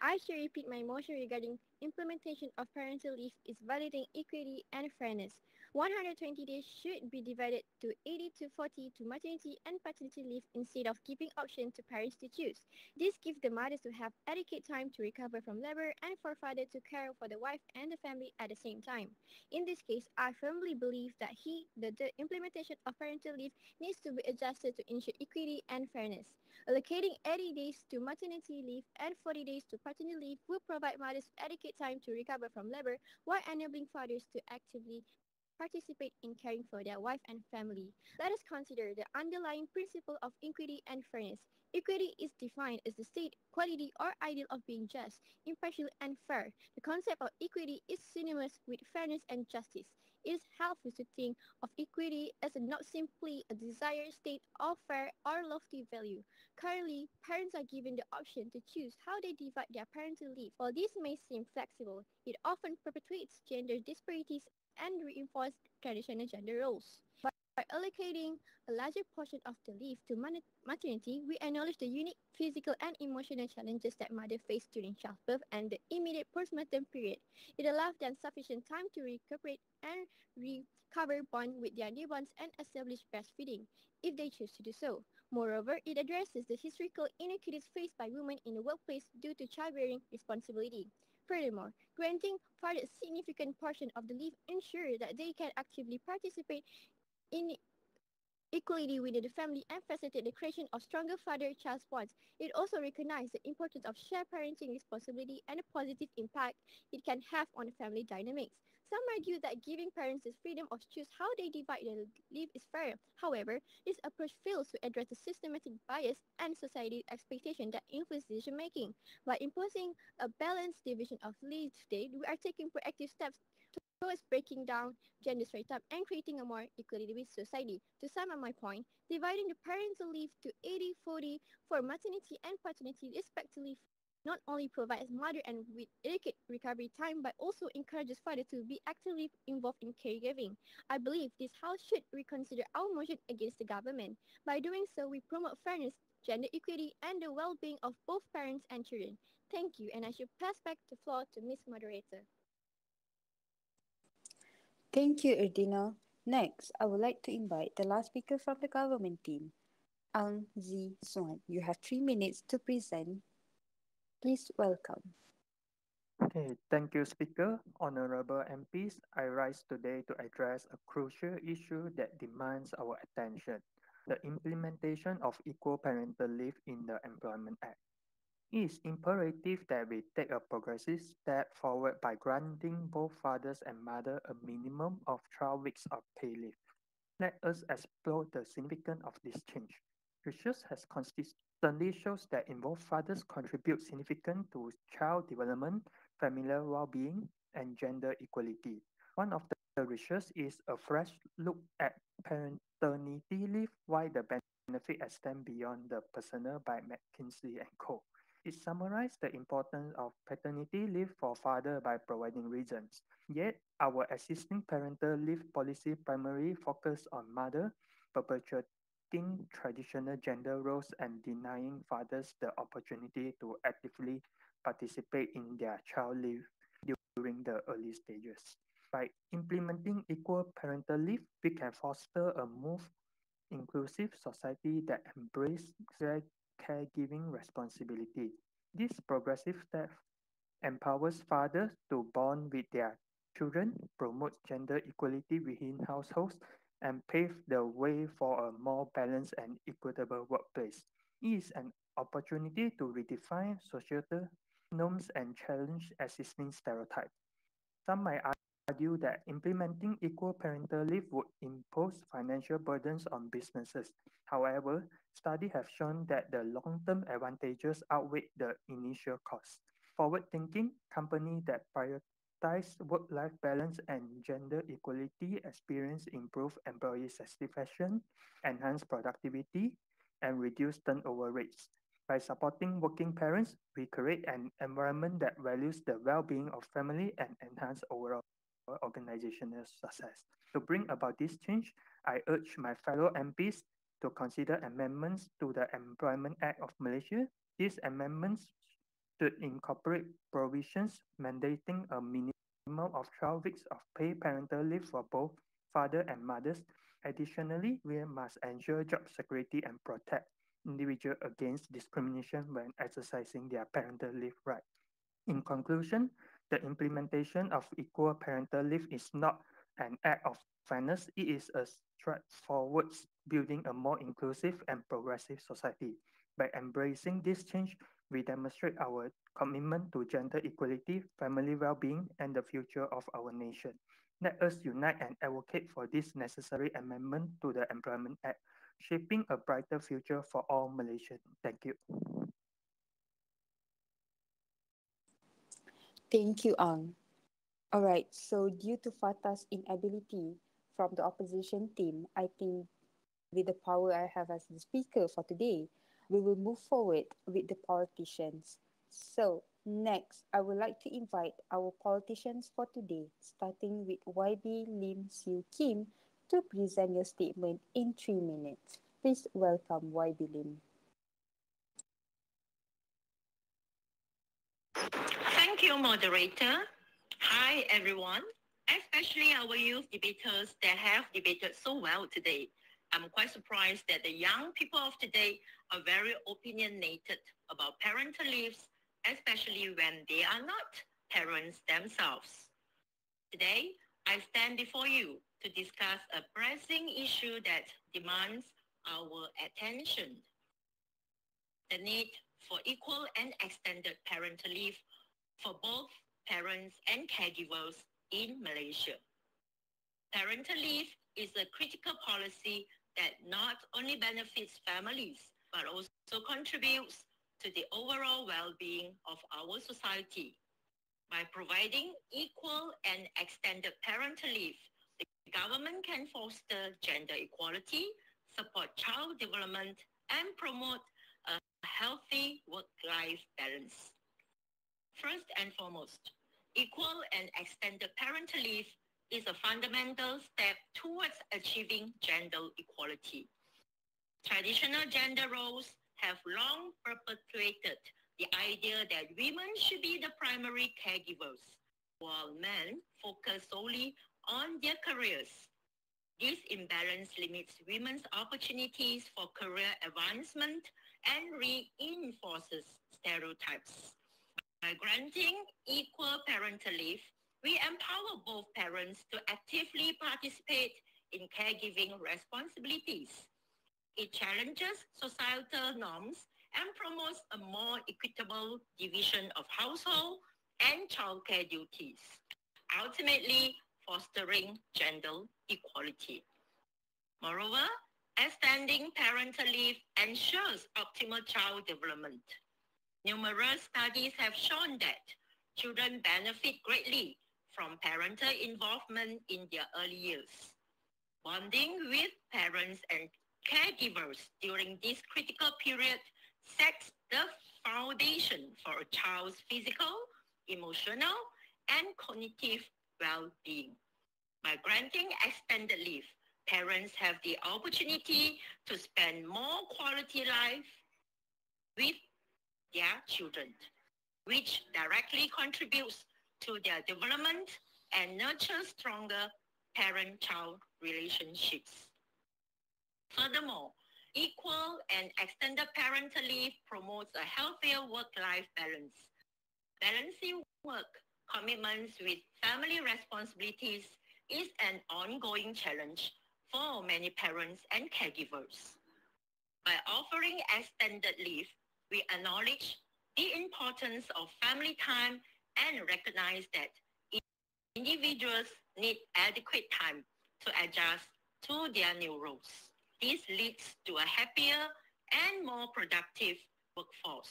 I shall repeat my motion regarding implementation of parental leave is validating equity and fairness. 120 days should be divided to 80 to 40 to maternity and paternity leave instead of giving option to parents to choose. This gives the mothers to have adequate time to recover from labor and for father to care for the wife and the family at the same time. In this case, I firmly believe that the implementation of parental leave needs to be adjusted to ensure equity and fairness. Allocating 80 days to maternity leave and 40 days to paternity leave will provide mothers adequate time to recover from labor while enabling fathers to actively participate in caring for their wife and family. Let us consider the underlying principle of equity and fairness. Equity is defined as the state, quality, or ideal of being just, impartial, and fair. The concept of equity is synonymous with fairness and justice. It is helpful to think of equity as not simply a desired state of fair or lofty value. Currently, parents are given the option to choose how they divide their parental leave. While this may seem flexible, it often perpetuates gender disparities and reinforce traditional gender roles. By allocating a larger portion of the leave to maternity, we acknowledge the unique physical and emotional challenges that mothers face during childbirth and the immediate postpartum period. It allows them sufficient time to recuperate and recover bond with their newborns and establish breastfeeding, if they choose to do so. Moreover, it addresses the historical inequities faced by women in the workplace due to childbearing responsibility. Furthermore, granting fathers a significant portion of the leave ensures that they can actively participate in equality within the family and facilitate the creation of stronger father-child bonds. It also recognizes the importance of shared parenting responsibility and the positive impact it can have on the family dynamics. Some argue that giving parents the freedom of choose how they divide their leave is fair. However, this approach fails to address the systematic bias and society's expectation that influence decision making. By imposing a balanced division of leave today, we are taking proactive steps towards breaking down gender stereotypes and creating a more equitable society. To sum up my point, dividing the parental leave to 80-40 for maternity and paternity respectively not only provides mother and with adequate recovery time, but also encourages father to be actively involved in caregiving. I believe this House should reconsider our motion against the government. By doing so, we promote fairness, gender equity, and the well-being of both parents and children. Thank you, and I should pass back the floor to Ms. Moderator. Thank you, Erdina. Next, I would like to invite the last speaker from the government team, Ang Zi Swan. You have 3 minutes to present. Please welcome. Okay, thank you, Speaker. Honorable MPs, I rise today to address a crucial issue that demands our attention, the implementation of Equal Parental Leave in the Employment Act. It is imperative that we take a progressive step forward by granting both fathers and mothers a minimum of 12 weeks of paid leave. Let us explore the significance of this change. Research has consistently shows that involved fathers contribute significantly to child development, family well-being, and gender equality. One of the research is a fresh look at paternity leave, why the benefit extend beyond the personal by McKinsey & Co. It summarized the importance of paternity leave for father by providing reasons. Yet, our existing parental leave policy primarily focus on mother, perpetuating traditional gender roles and denying fathers the opportunity to actively participate in their child leave during the early stages. By implementing equal parental leave, we can foster a more inclusive society that embraces caregiving responsibility. This progressive step empowers fathers to bond with their children, promotes gender equality within households, and pave the way for a more balanced and equitable workplace. It is an opportunity to redefine societal norms and challenge existing stereotypes. Some might argue that implementing equal parental leave would impose financial burdens on businesses. However, studies have shown that the long-term advantages outweigh the initial costs. Forward-thinking companies that prioritize work-life balance and gender equality experience improved employee satisfaction, enhanced productivity, and reduced turnover rates. By supporting working parents, we create an environment that values the well-being of family and enhance overall organizational success. To bring about this change, I urge my fellow MPs to consider amendments to the Employment Act of Malaysia. These amendments should incorporate provisions mandating a minimum of 12 weeks of paid parental leave for both father and mothers. Additionally, we must ensure job security and protect individuals against discrimination when exercising their parental leave right. In conclusion, the implementation of equal parental leave is not an act of fairness. It is a step forward building a more inclusive and progressive society. By embracing this change, we demonstrate our commitment to gender equality, family well-being, and the future of our nation. Let us unite and advocate for this necessary amendment to the Employment Act, shaping a brighter future for all Malaysians. Thank you. Thank you, Ang. Alright, so due to Fatah's inability from the opposition team, I think with the power I have as the speaker for today, we will move forward with the politicians. So, next, I would like to invite our politicians for today, starting with YB Lim Siew Kim, to present your statement in 3 minutes. Please welcome YB Lim. Thank you, moderator. Hi, everyone, especially our youth debaters that have debated so well today. I'm quite surprised that the young people of today are very opinionated about parental leaves, especially when they are not parents themselves. Today, I stand before you to discuss a pressing issue that demands our attention: the need for equal and extended parental leave for both parents and caregivers in Malaysia. Parental leave is a critical policy that not only benefits families, but also contributes to the overall well-being of our society. By providing equal and extended parental leave, the government can foster gender equality, support child development, and promote a healthy work-life balance. First and foremost, equal and extended parental leave is a fundamental step towards achieving gender equality. Traditional gender roles have long perpetuated the idea that women should be the primary caregivers, while men focus solely on their careers. This imbalance limits women's opportunities for career advancement and reinforces stereotypes. By granting equal parental leave, we empower both parents to actively participate in caregiving responsibilities. It challenges societal norms and promotes a more equitable division of household and childcare duties, ultimately fostering gender equality. Moreover, extending parental leave ensures optimal child development. Numerous studies have shown that children benefit greatly from parental involvement in their early years. Bonding with parents and caregivers during this critical period sets the foundation for a child's physical, emotional, and cognitive well-being. By granting extended leave, parents have the opportunity to spend more quality life with their children, which directly contributes to their development and nurtures stronger parent-child relationships. Furthermore, equal and extended parental leave promotes a healthier work-life balance. Balancing work commitments with family responsibilities is an ongoing challenge for many parents and caregivers. By offering extended leave, we acknowledge the importance of family time and recognize that individuals need adequate time to adjust to their new roles. This leads to a happier and more productive workforce,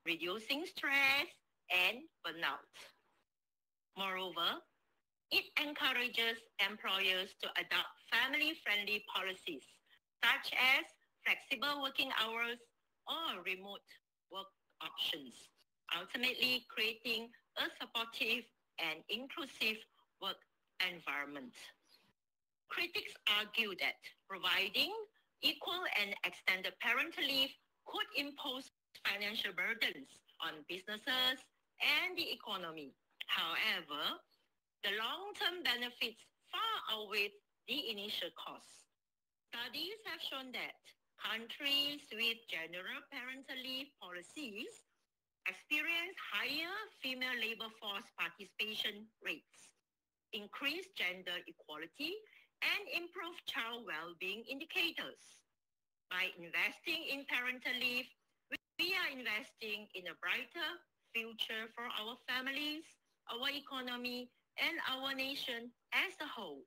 reducing stress and burnout. Moreover, it encourages employers to adopt family-friendly policies, such as flexible working hours or remote work options, ultimately creating a supportive and inclusive work environment. Critics argue that providing equal and extended parental leave could impose financial burdens on businesses and the economy. However, the long-term benefits far outweigh the initial costs. Studies have shown that countries with general parental leave policies experience higher female labor force participation rates, increased gender equality, and improved child well-being indicators. By investing in parental leave, we are investing in a brighter future for our families, our economy, and our nation as a whole.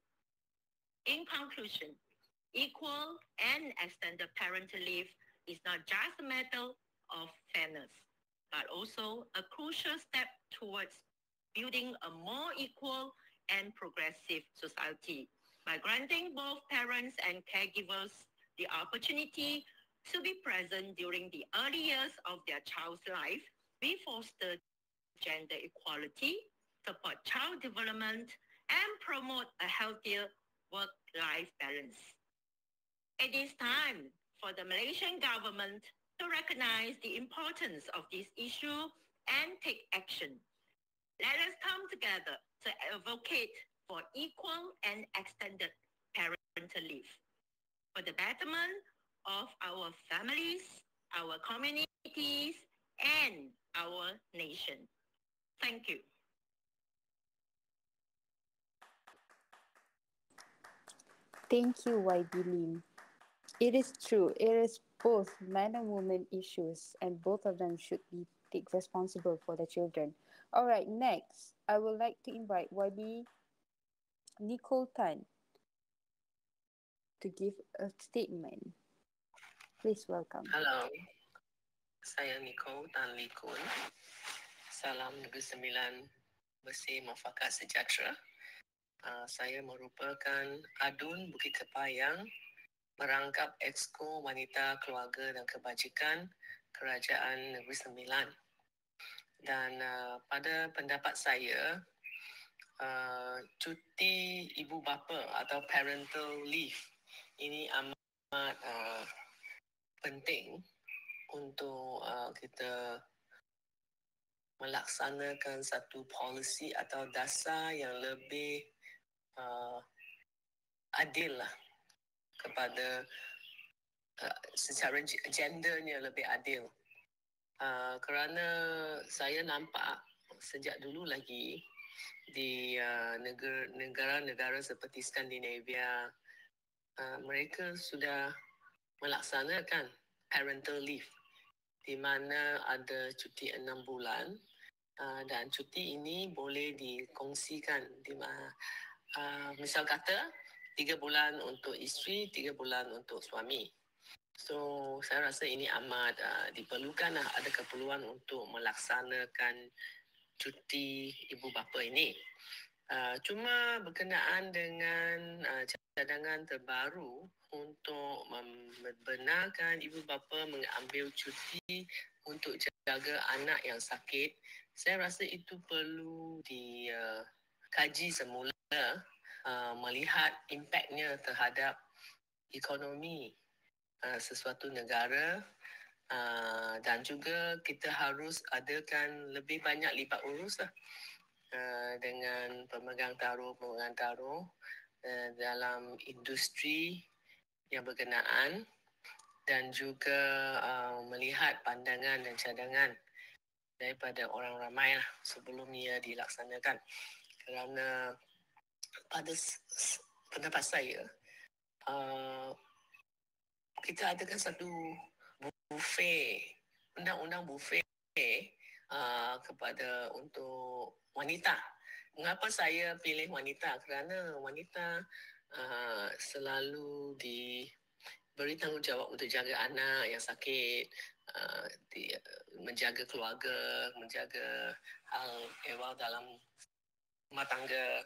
In conclusion, equal and extended parental leave is not just a matter of fairness, but also a crucial step towards building a more equal and progressive society. By granting both parents and caregivers the opportunity to be present during the early years of their child's life, we foster gender equality, support child development, and promote a healthier work-life balance. It is time for the Malaysian government to recognize the importance of this issue and take action. Let us come together to advocate for equal and extended parental leave for the betterment of our families, our communities, and our nation. Thank you. Thank you, YB Lim. It is true, it is both man and woman issues, and both of them should be take responsible for their children. All right, next, I would like to invite YB Nicole Tan to give a statement. Please welcome. Hello, saya Nicole Tan Lee Kun. Salam Negeri Sembilan Bersih Mufakat Sejahtera. Saya merupakan adun Bukit Kepayang, merangkap Exco Wanita Keluarga dan Kebajikan Kerajaan Negeri Sembilan. Dan pada pendapat saya, cuti ibu bapa atau parental leave ini amat penting untuk kita melaksanakan satu polisi atau dasar yang lebih adil lah kepada secara gendernya lebih adil. Kerana saya nampak sejak dulu lagi di negara-negara seperti Skandinavia, mereka sudah melaksanakan parental leave di mana ada cuti 6 bulan dan cuti ini boleh dikongsikan di mana misal kata 3 bulan untuk isteri, 3 bulan untuk suami. So saya rasa ini amat diperlukan lah, ada keperluan untuk melaksanakan cuti ibu bapa ini. Cuma berkenaan dengan cadangan terbaru untuk membenarkan ibu bapa mengambil cuti untuk jaga anak yang sakit, saya rasa itu perlu dikaji semula, melihat impaknya terhadap ekonomi sesuatu negara, dan juga kita harus adakan lebih banyak libat urus lah, dengan pemegang taruh dalam industri yang berkenaan dan juga melihat pandangan dan cadangan daripada orang ramai lah sebelum ia dilaksanakan. Kerana pada pendapat saya, kita adakan satu buffet, undang-undang buffet kepada untuk wanita. Mengapa saya pilih wanita? Kerana wanita selalu diberi tanggungjawab untuk jaga anak yang sakit, menjaga keluarga, menjaga hal ehwal dalam rumah tangga.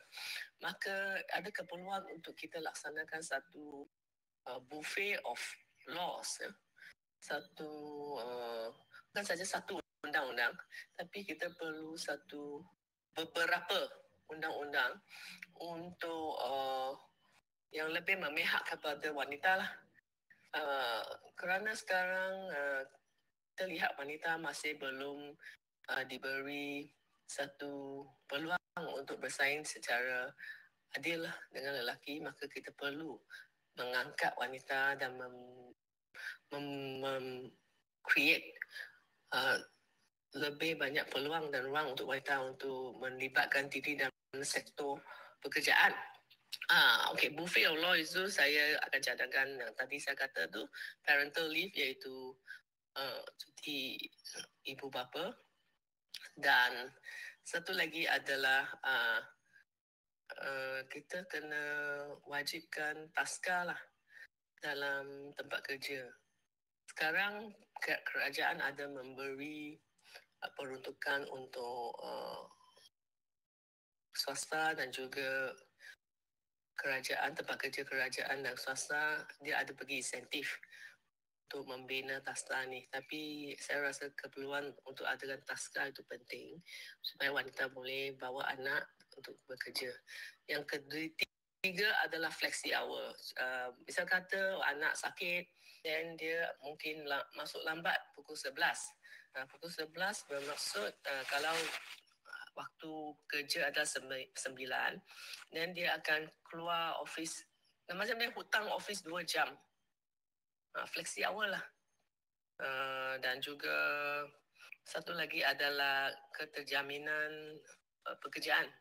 Maka ada keperluan untuk kita laksanakan satu buffet of laws, satu bukan saja satu undang-undang, tapi kita perlu beberapa undang-undang untuk yang lebih memihak kepada wanita lah. Kerana sekarang kita lihat wanita masih belum diberi satu peluang untuk bersaing secara adil lah dengan lelaki, maka kita perlu mengangkat wanita dan create lebih banyak peluang dan ruang untuk wanita untuk melibatkan diri dalam sektor pekerjaan. Okay, buffet of law itu saya akan cadangkan yang tadi saya kata tu, parental leave, iaitu cuti ibu bapa, dan satu lagi adalah kita kena wajibkan taska lah dalam tempat kerja. Sekarang kerajaan ada memberi peruntukan untuk swasta dan juga kerajaan, tempat kerja kerajaan dan swasta, dia ada bagi insentif untuk membina taska ni. Tapi saya rasa keperluan untuk adakan taska itu penting supaya wanita boleh bawa anak untuk bekerja. Yang ketiga adalah flexi hour. Misal kata anak sakit, dan dia mungkin masuk lambat pukul 11. Pukul 11 bermaksud kalau waktu kerja adalah 9, dan dia akan keluar office, macam dia hutang office 2 jam. Flexi hour lah. Dan juga satu lagi adalah keterjaminan pekerjaan.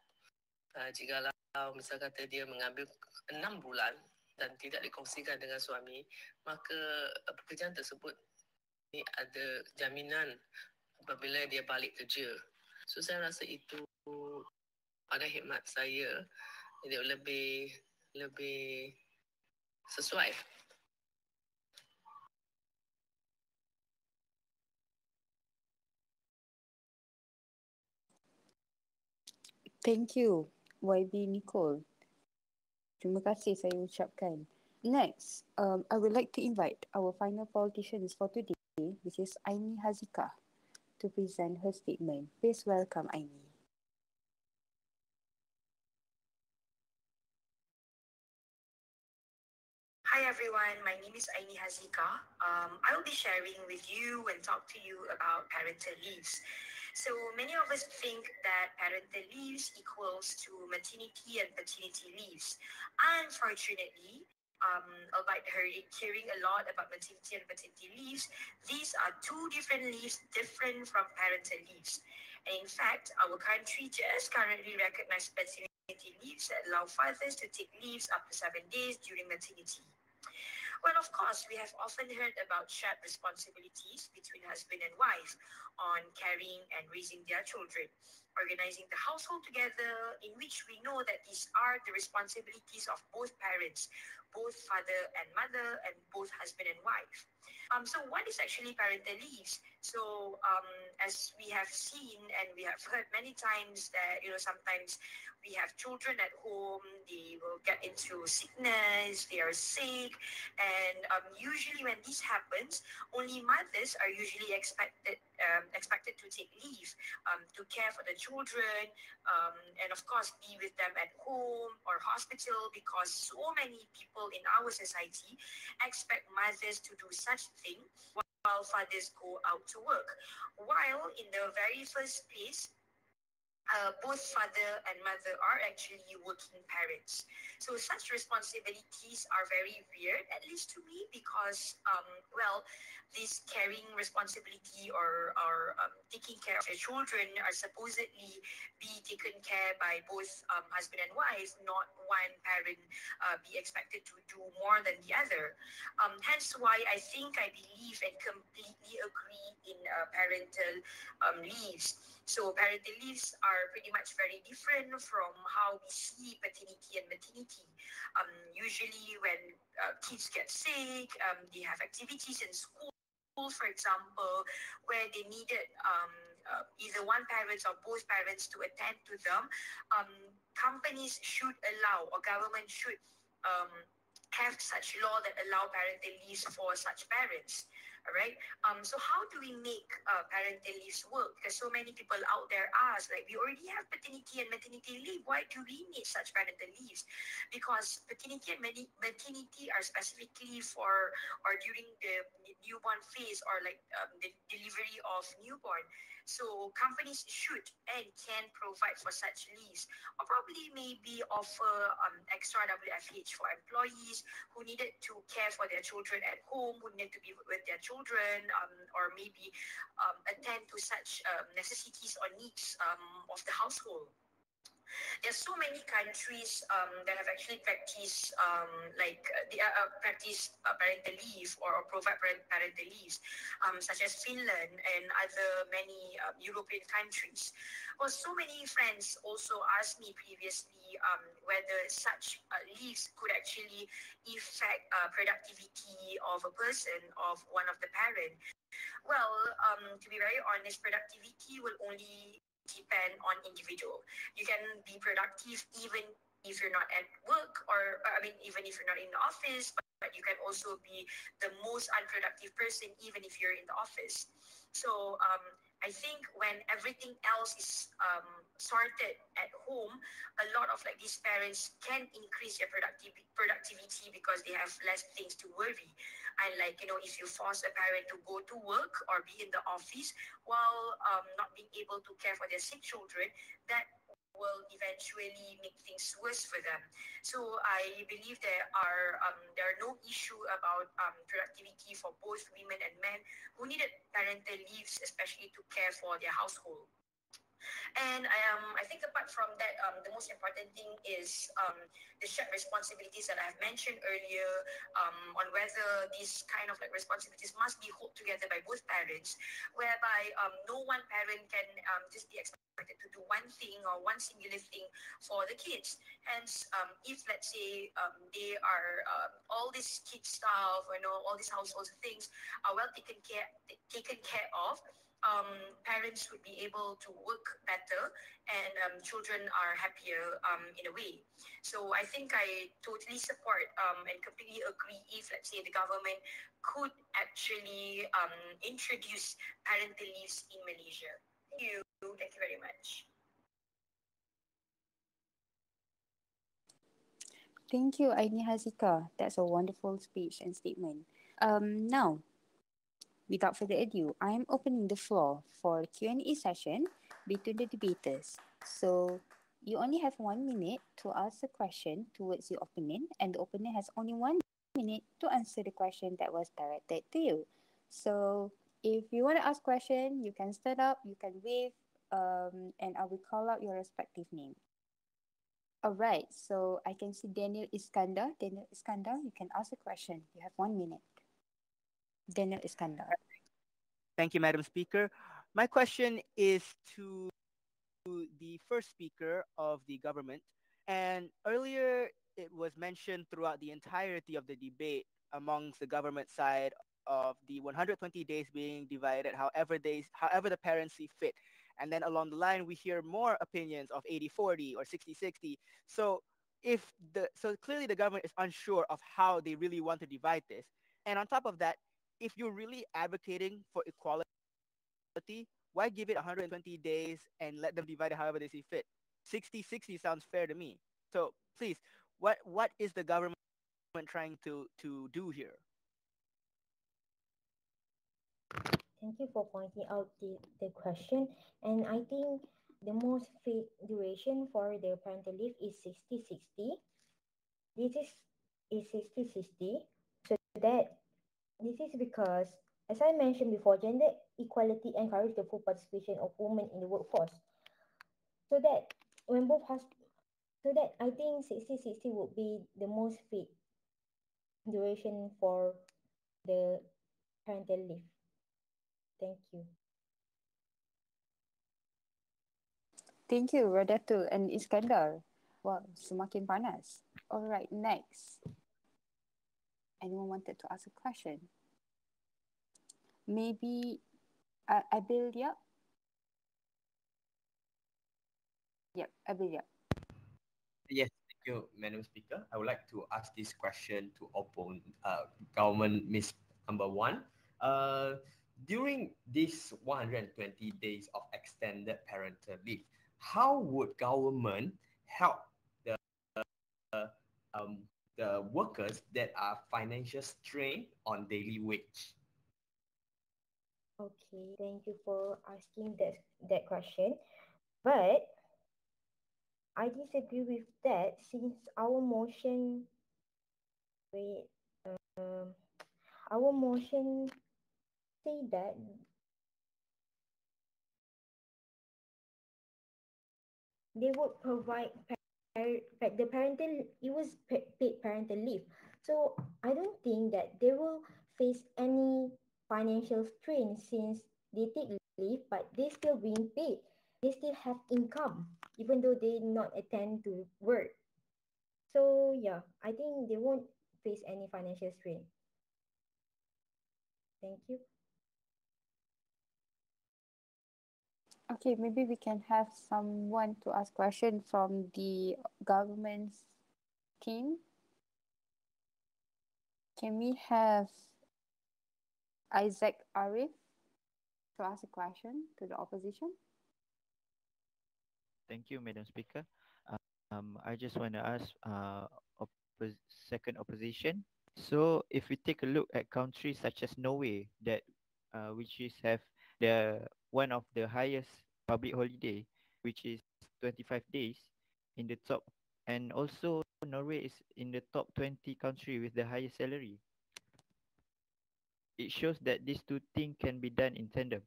Jikalau misal kata dia mengambil 6 bulan dan tidak dikongsikan dengan suami, maka pekerjaan tersebut ni ada jaminan apabila dia balik kerja. So saya rasa itu pada khidmat saya lebih sesuai. Thank you, YB Nicole. Terima kasih saya ucapkan. Next, I would like to invite our final politicians for today, which is Aini Hazika, to present her statement. Please welcome Aini. Hi everyone, my name is Aini Hazika. I will be sharing with you and talk to you about parental leaves. So many of us think that parental leaves equals to maternity and paternity leaves. Unfortunately, albeit hearing a lot about maternity and paternity leaves, these are two different leaves different from parental leaves. And in fact, our country just currently recognizes paternity leaves that allow fathers to take leaves up to 7 days during maternity. Well, of course, we have often heard about shared responsibilities between husband and wife on caring and raising their children, organizing the household together, in which we know that these are the responsibilities of both parents, both father and mother, and both husband and wife. So what is actually parental leaves? So as we have seen and we have heard many times that, sometimes we have children at home, they will get into sickness, they are sick, and usually when this happens, only mothers are usually expected to take leave to care for the children, and of course be with them at home or hospital, because so many people in our society expect mothers to do such thing while fathers go out to work. While in the very first place, both father and mother are actually working parents. So such responsibilities are very weird, at least to me, because, this caring responsibility or taking care of your children are supposedly be taken care by both husband and wife, not one parent be expected to do more than the other. Hence why I believe and completely agree in parental leaves. So parental leaves are pretty much very different from how we see paternity and maternity. Usually when kids get sick, they have activities in school, for example, where they needed either one parent or both parents to attend to them. Companies should allow, or government should have such law that allow parental leaves for such parents. All right. So how do we make parental leaves work? Because so many people out there ask, like, we already have paternity and maternity leave. Why do we need such parental leaves? Because paternity and maternity are specifically for or during the newborn phase, or like the delivery of newborn. So companies should and can provide for such leaves, or probably maybe offer extra WFH for employees who needed to care for their children at home, who needed to be with their children, or maybe attend to such necessities or needs of the household. There's so many countries that have actually practiced parental leave or provide parental leaves, such as Finland and other many European countries. Well, so many friends also asked me previously whether such leaves could actually affect productivity of a person, of one of the parent. Well, to be very honest, productivity will only depend on individual. You can be productive even if you're not at work, or even if you're not in the office, but you can also be the most unproductive person even if you're in the office. So I think when everything else is sorted at home, a lot of like these parents can increase their productivity because they have less things to worry. And like, if you force a parent to go to work or be in the office while not being able to care for their sick children, that will eventually make things worse for them. So I believe there are no issue about productivity for both women and men who needed parental leaves, especially to care for their household. And I think apart from that, the most important thing is the shared responsibilities that I've mentioned earlier, on whether these kind of like responsibilities must be held together by both parents, whereby no one parent can just be expected to do one thing or one singular thing for the kids. Hence, if let's say they are all these kid stuff, all these household things are well taken care of, parents would be able to work better, and children are happier in a way. So I think I totally support and completely agree if, let's say, the government could actually introduce parental leaves in Malaysia. Thank you. Thank you very much. Thank you, Aini Hazika. That's a wonderful speech and statement. Now, without further ado, I'm opening the floor for Q&A session between the debaters. So, you only have 1 minute to ask a question towards your opponent, and the opponent has only 1 minute to answer the question that was directed to you. So, if you want to ask question, you can stand up, you can wave, and I will call out your respective name. Alright, so I can see Daniel Iskandar. Daniel Iskandar, you can ask a question. You have 1 minute. Daniel Iskandar. Thank you, Madam Speaker. My question is to the first speaker of the government. And earlier, it was mentioned throughout the entirety of the debate amongst the government side of the 120 days being divided however the parents see fit. And then along the line, we hear more opinions of 80-40 or 60-60. So so clearly the government is unsure of how they really want to divide this. And on top of that, if you're really advocating for equality, why give it 120 days and let them divide it however they see fit? 60-60 sounds fair to me. So please, what is the government trying to do here? Thank you for pointing out the question. And I think the most fit duration for the parental leave is 60-60. This is 60-60. So that this is because, as I mentioned before, gender equality encourages the full participation of women in the workforce. So that when both has so that I think 60-60 would be the most fit duration for the parental leave. Thank you. Thank you, Radatu and Iskandar. Wow, semakin panas. Alright, next. Anyone wanted to ask a question? Maybe Abil, yep. Yep, Abil, yep. Yes, thank you, Madam Speaker. I would like to ask this question to government Miss Number One. During these 120 days of extended parental leave, how would government help the um, the workers that are financial strained on daily wage? Okay, thank you for asking that question. But I disagree with that since wait, um, our motion say that they would provide the parental it was paid parental leave. So I don't think that they will face any financial strain since they take leave, but they still being paid. They still have income, even though they not attend to work. So yeah, I think they won't face any financial strain. Thank you. Okay, maybe we can have someone to ask question from the government's team. Can we have Isaac Arif to ask a question to the opposition? Thank you, Madam Speaker. I just want to ask second opposition. So if we take a look at countries such as Norway, which is have the one of the highest public holiday, which is 25 days in the top, and also Norway is in the top 20 country with the highest salary. It shows that these two things can be done in tandem.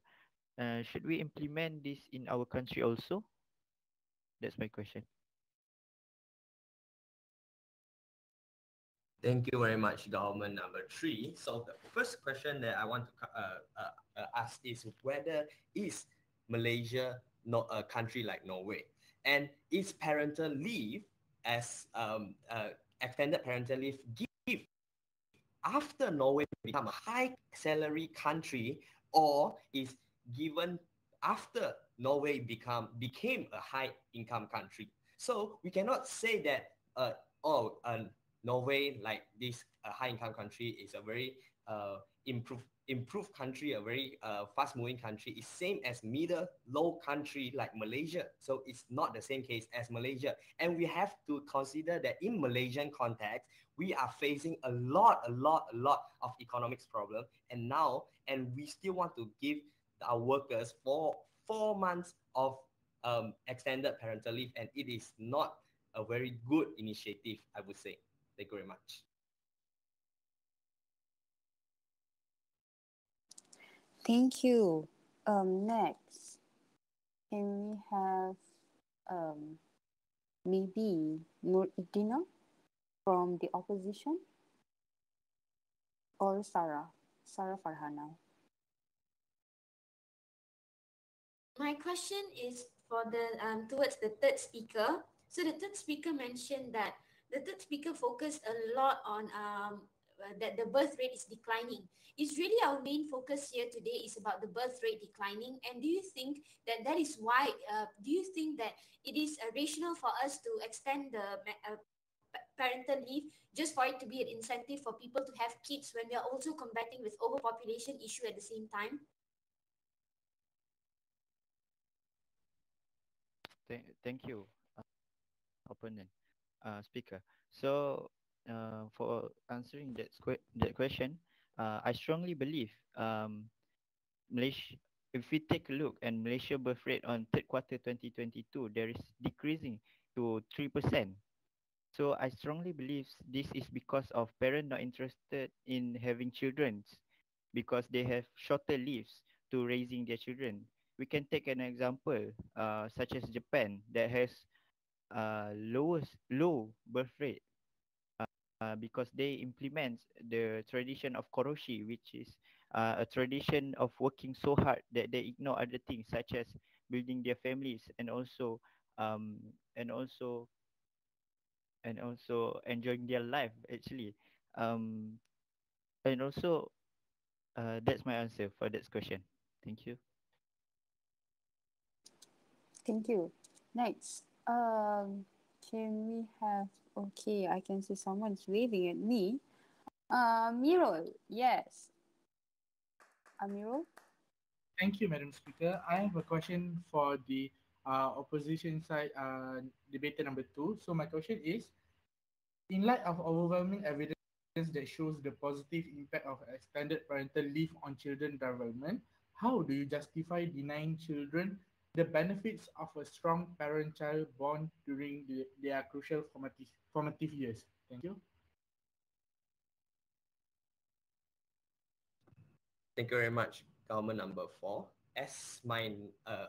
should we implement this in our country also? That's my question. Thank you very much, government number three. So the first question that I want to ask is whether is Malaysia not a country like Norway, and is parental leave as extended parental leave give after Norway become a high salary country, or is given after Norway became a high income country? So we cannot say that Norway, like this high income country, is a very improved country, a very fast moving country. It's same as middle low country like Malaysia. So it's not the same case as Malaysia. And we have to consider that in Malaysian context, we are facing a lot of economics problem. And we still want to give our workers for 4 months of extended parental leave. And it is not a very good initiative, I would say. Thank you very much. Thank you. Next, can we have maybe Nur Idina from the opposition, or Sarah Farhana? My question is for the towards the third speaker. So the third speaker mentioned that the third speaker focused a lot on that the birth rate is declining. Is really our main focus here today is about the birth rate declining, and do you think that that is why? Do you think that it is rational for us to extend the parental leave just for it to be an incentive for people to have kids when we are also combating with overpopulation issue at the same time? Thank you, opponent, speaker. So, for answering that question, I strongly believe Malaysia. If we take a look at Malaysia birth rate on third quarter 2022, there is decreasing to 3%. So I strongly believe this is because of parents not interested in having children, because they have shorter leaves to raising their children. We can take an example, such as Japan, that has low birth rate, because they implement the tradition of koroshi, which is a tradition of working so hard that they ignore other things such as building their families, and also um, and also enjoying their life actually. um, and also That's my answer for that question. Thank you. Thank you. Next, can we have? Okay, I can see someone's waving at me. Mirol, yes. Amirul? Thank you, Madam Speaker. I have a question for the opposition side debater number two. So my question is, in light of overwhelming evidence that shows the positive impact of extended parental leave on children development, how do you justify denying children the benefits of a strong parent-child bond during their crucial formative years? Thank you. Thank you very much, government number four. As my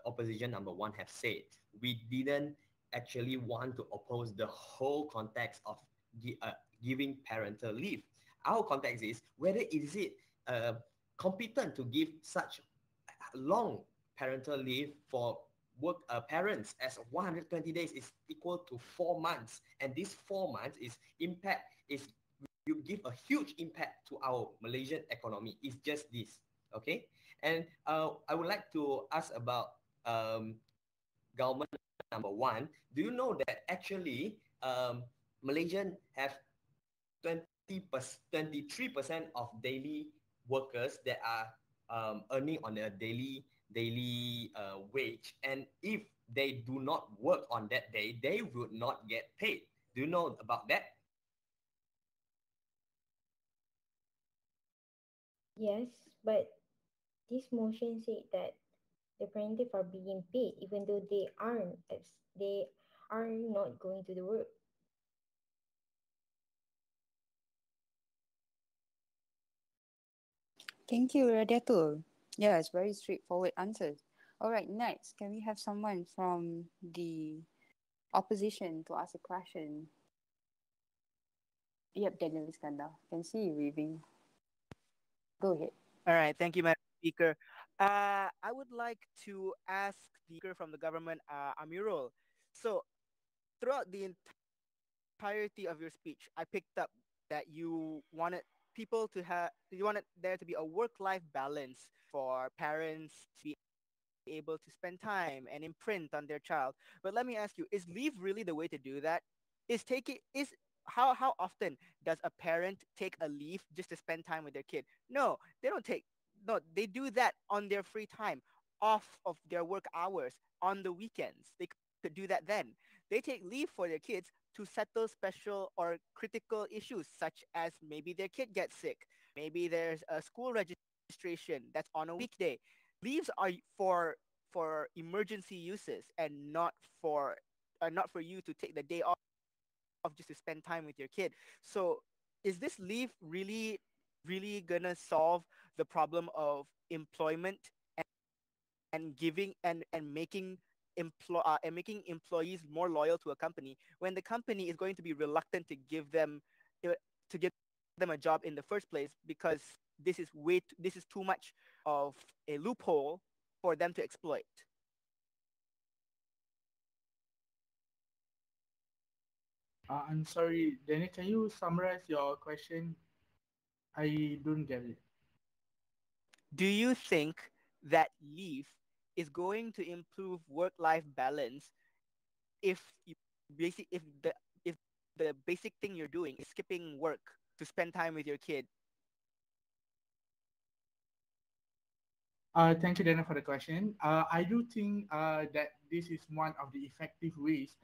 opposition number one have said, we didn't actually want to oppose the whole context of giving parental leave. Our context is whether is it competent to give such long parental leave for parents, as 120 days is equal to 4 months, and this 4 months is you give a huge impact to our Malaysian economy. It's just this, okay? And I would like to ask about government number one. Do you know that actually Malaysian have 23% of daily workers that are earning on a daily wage, and if they do not work on that day, they would not get paid. Do you know about that? Yes, but this motion said that the plaintiff are being paid even though they are not going to the work. Thank you, Radiatul. Yeah, it's very straightforward answers. All right, next, can we have someone from the opposition to ask a question? Yep, Daniel Iskandar. Can see you waving. Go ahead. All right, thank you, Madam Speaker. I would like to ask the speaker from the government, Amirul. So, throughout the entirety of your speech, I picked up that you wanted you wanted there to be a work-life balance for parents to be able to spend time and imprint on their child. But let me ask you, is leave really the way to do that? Is how often does a parent take a leave just to spend time with their kid? No, they don't take no, they do that on their free time, off of their work hours, on the weekends. They could do that then. They take leave for their kids to settle special or critical issues, such as maybe their kid gets sick, maybe there's a school registration that's on a weekday. Leaves are for emergency uses and not for you to take the day off just to spend time with your kid. So is this leave really gonna solve the problem of employment and giving and making making employees more loyal to a company when the company is going to be reluctant to give them uh, to give them a job in the first place because this is too much of a loophole for them to exploit. I'm sorry, Danny, can you summarize your question? I don't get it. Do you think that leave is going to improve work-life balance if you if the basic thing you're doing is skipping work to spend time with your kid? Thank you, Dana, for the question. I do think that this is one of the effective ways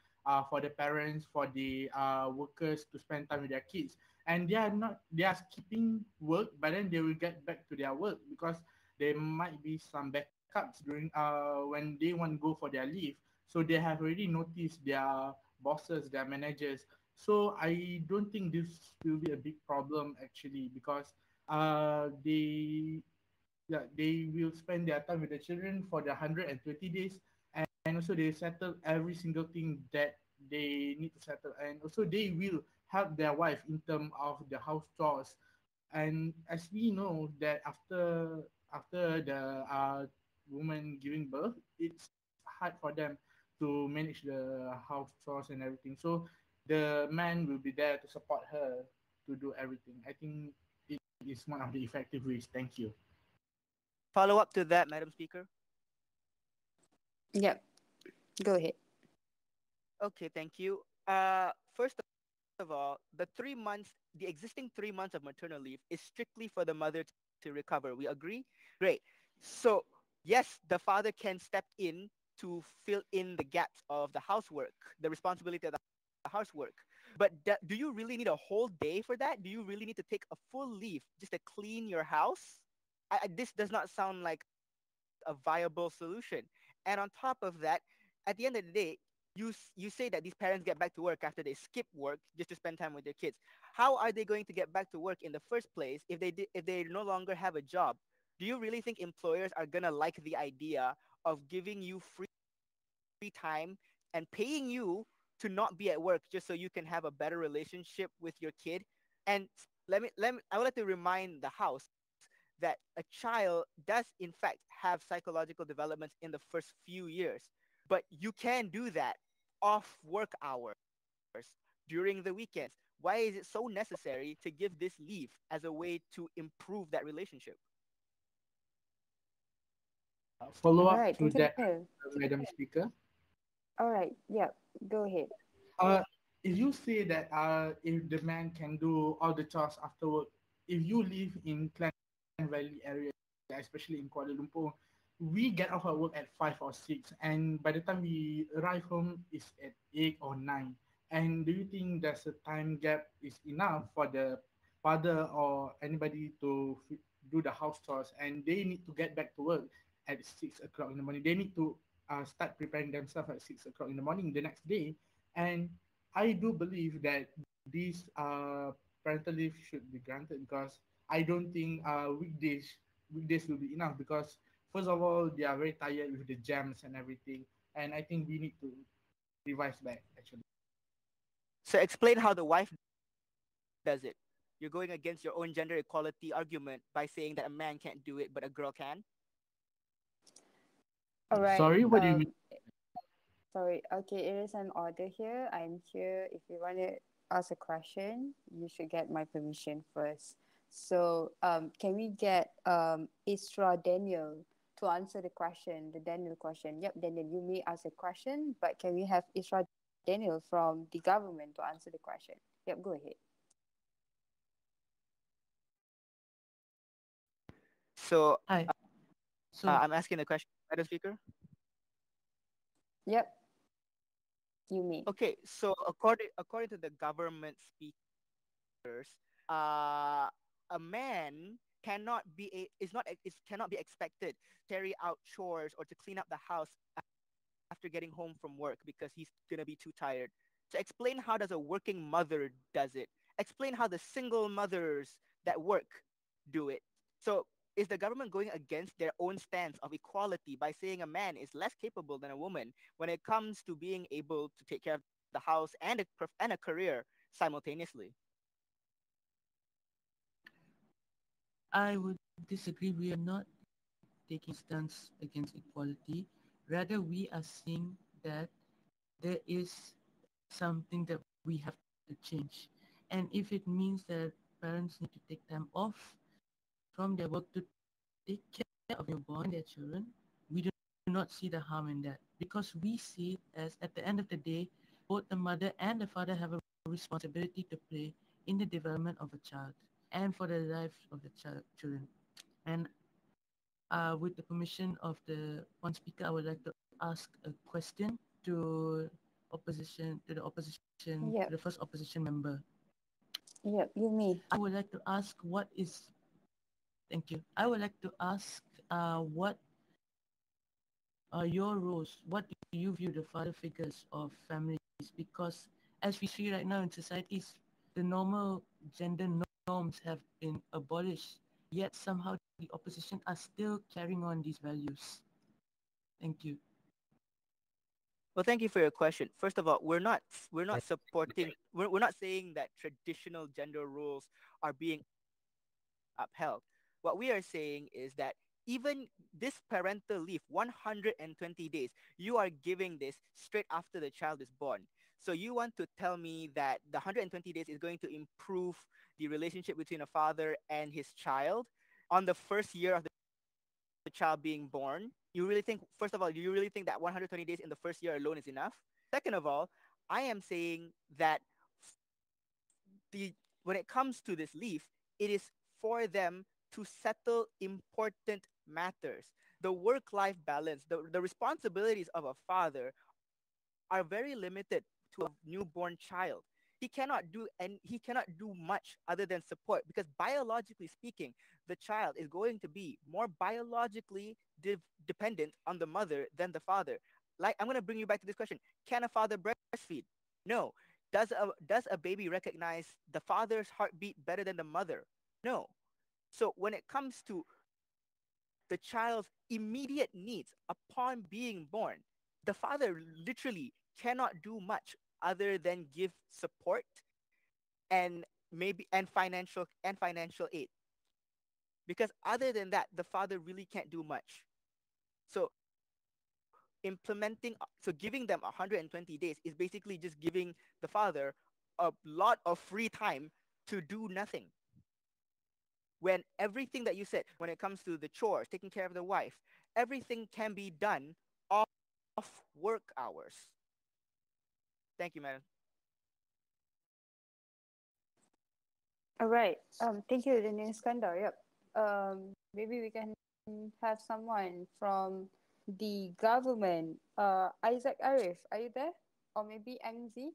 for the parents, for the workers to spend time with their kids. And they are skipping work, but then they will get back to their work because there might be some backups during when they want to go for their leave. So they have already noticed their bosses, their managers. So I don't think this will be a big problem actually because they will spend their time with the children for the 120 days, and also they settle every single thing that they need to settle, and also they will help their wife in terms of the house chores. And as we know that after the woman giving birth, it's hard for them to manage the house chores and everything, so the man will be there to support her to do everything. I think it is one of the effective ways. Thank you. Follow up to that, Madam Speaker. Yep, go ahead. Okay, thank you. First of all, the existing 3 months of maternal leave is strictly for the mother to recover. We agree? Great. So yes, the father can step in to fill in the gaps of the housework, the responsibility of the housework. But do you really need a whole day for that? Do you really need to take a full leave just to clean your house? This does not sound like a viable solution. And on top of that, at the end of the day, you say that these parents get back to work after they skip work just to spend time with their kids. How are they going to get back to work in the first place if they no longer have a job? Do you really think employers are gonna like the idea of giving you free time and paying you to not be at work just so you can have a better relationship with your kid? And I would like to remind the house that a child does in fact have psychological developments in the first few years, but you can do that off work hours during the weekends. Why is it so necessary to give this leave as a way to improve that relationship? Follow All up right, to thank you, that, Daniel. Madam Speaker. All right, yep, go ahead. Uh, if you say that if the man can do all the chores after work, if you live in Klang Valley area, especially in Kuala Lumpur, we get off at work at 5 or 6, and by the time we arrive home, it's at 8 or 9. And do you think there's a time gap is enough for the father or anybody to do the house chores, and they need to get back to work at 6 o'clock in the morning? They need to start preparing themselves at 6 o'clock in the morning the next day. And I do believe that this parental leave should be granted because I don't think weekdays weekdays will be enough because first of all they are very tired with the jams and everything, and I think we need to revise back actually. So explain how the wife does it. You're going against your own gender equality argument by saying that a man can't do it, but a girl can. All right. Sorry, what do you mean? Sorry. Okay, it is an order here. I'm here. If you want to ask a question, you should get my permission first. So, can we get Isra Daniel to answer the question, the Daniel question? Yep, Daniel, you may ask a question, but can we have Isra Daniel from the government to answer the question? Yep, go ahead. So, Hi. I'm asking the question, Madam Speaker. Yep, you may. Okay, so according to the government speakers, a man cannot be cannot be expected to carry out chores or to clean up the house after getting home from work because he's gonna be too tired. So explain how does a working mother does it? Explain how the single mothers that work do it. So is the government going against their own stance of equality by saying a man is less capable than a woman when it comes to being able to take care of the house and a career simultaneously? I would disagree. We are not taking stance against equality. Rather, we are seeing that there is something that we have to change. And if it means that parents need to take time off from their work to take care of your boy and their children, we do not see the harm in that because we see it as at the end of the day, both the mother and the father have a responsibility to play in the development of a child and for the lives of the children. And with the permission of the one speaker, I would like to ask a question to Yep. the first opposition member. Yep, you may. I would like to ask thank you. I would like to ask what are your roles? What do you view the father figures of families? Because as we see right now in societies, the normal gender norms have been abolished, yet somehow the opposition are still carrying on these values. Thank you. Well, thank you for your question. First of all, we're not supporting we're not saying that traditional gender roles are being upheld. What we are saying is that even this parental leave, 120 days, you are giving this straight after the child is born. So you want to tell me that the 120 days is going to improve the relationship between a father and his child on the first year of the child being born? You really think, first of all, do you really think that 120 days in the first year alone is enough? Second of all, I am saying that the when it comes to this leave, it is for them to settle important matters. The work-life balance, the responsibilities of a father are very limited to a newborn child. He cannot do much other than support because biologically speaking, the child is going to be more biologically dependent on the mother than the father. Like I'm going to bring you back to this question. Can a father breastfeed? No. Does a baby recognize the father's heartbeat better than the mother? No. So when it comes to the child's immediate needs upon being born, the father literally cannot do much other than give support and financial aid. Because other than that, the father really can't do much. So giving them 120 days is basically just giving the father a lot of free time to do nothing. When everything that you said, when it comes to the chores, taking care of the wife, everything can be done off work hours. Thank you, madam. All right. Thank you, Daniel Iskandar. Yep. Maybe we can have someone from the government. Isaac Arif, are you there? Or maybe MZ?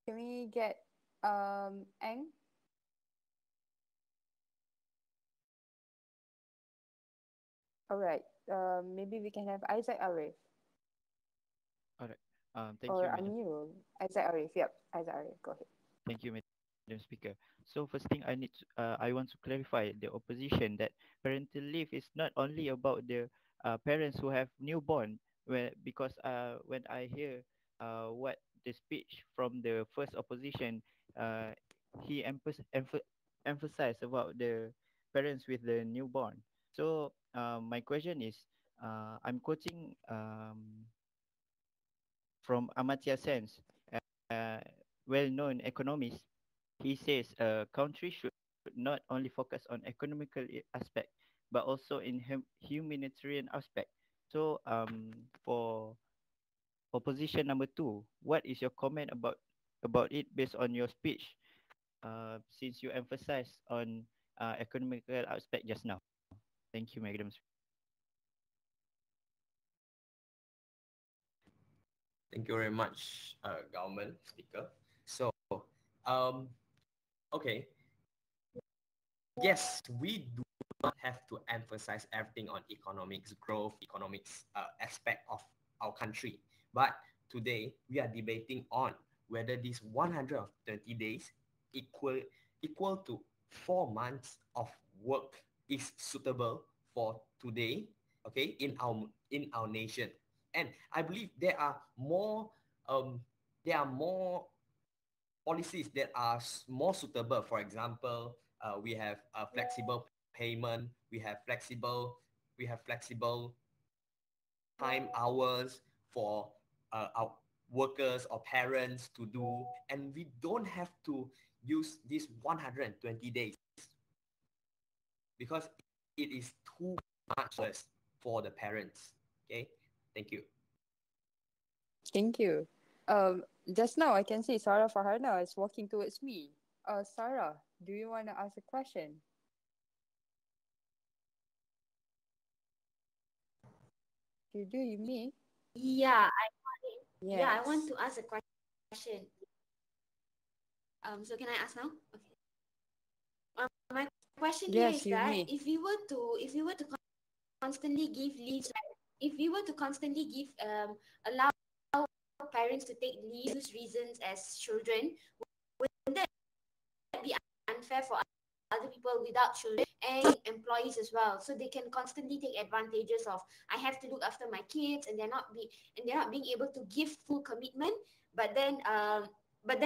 Can we get Ang? All right. Maybe we can have Isaac Arif All right. Thank or you, Madam. Amirul. Isaac Arif. Yep. Isaac Arif. Go ahead. Thank you, Madam. Speaker. So first thing I want to clarify the opposition that parental leave is not only about the parents who have newborn. Because when I hear what the speech from the first opposition, uh, he emphasized about the parents with the newborn. So my question is, I'm quoting from Amartya Sen, uh, well-known economist. He says a country should not only focus on economical aspect, but also in humanitarian aspect. So for opposition number two, what is your comment about it based on your speech? Since you emphasize on economical aspect just now. Thank you, Madam. Thank you very much, government speaker. So, um, okay, yes, we do not have to emphasize everything on economics growth, economics aspect of our country. But today we are debating on whether this 120 days equal to 4 months of work is suitable for today, okay, in our nation. And I believe um, there are more policies that are more suitable. For example, we have flexible payment, we have flexible time hours for our workers or parents to do, and we don't have to use this 120 days because it is too much less for the parents. Okay, thank you. Thank you. Just now I can see Sarah Farhana is walking towards me. Sarah, do you want to ask a question? You do, you may. Yeah, I want Yes. to ask a question. So can I ask now? Okay. My question here Yes, is you that may. if we were to constantly give leaves, if we were to constantly give allow parents to take leaves reasons as children, wouldn't that be unfair for other people without children and employees as well? So they can constantly take advantages of I have to look after my kids and they're not being able to give full commitment, but then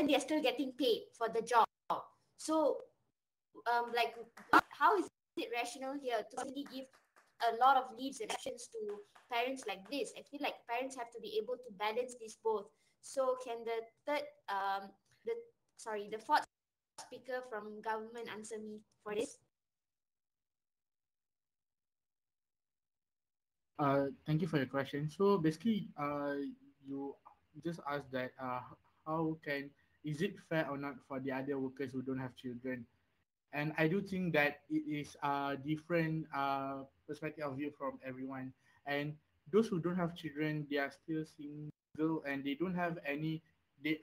they're still getting paid for the job. So like how is it rational here to really give a lot of leaves and options to parents like this? I feel like parents have to be able to balance these both. So can the fourth speaker from government answer me for this? Thank you for your question. So basically, you just asked that how can is it fair or not for the other workers who don't have children? And I do think that it is a different perspective of view from everyone. And those who don't have children, they are still single and they don't have any.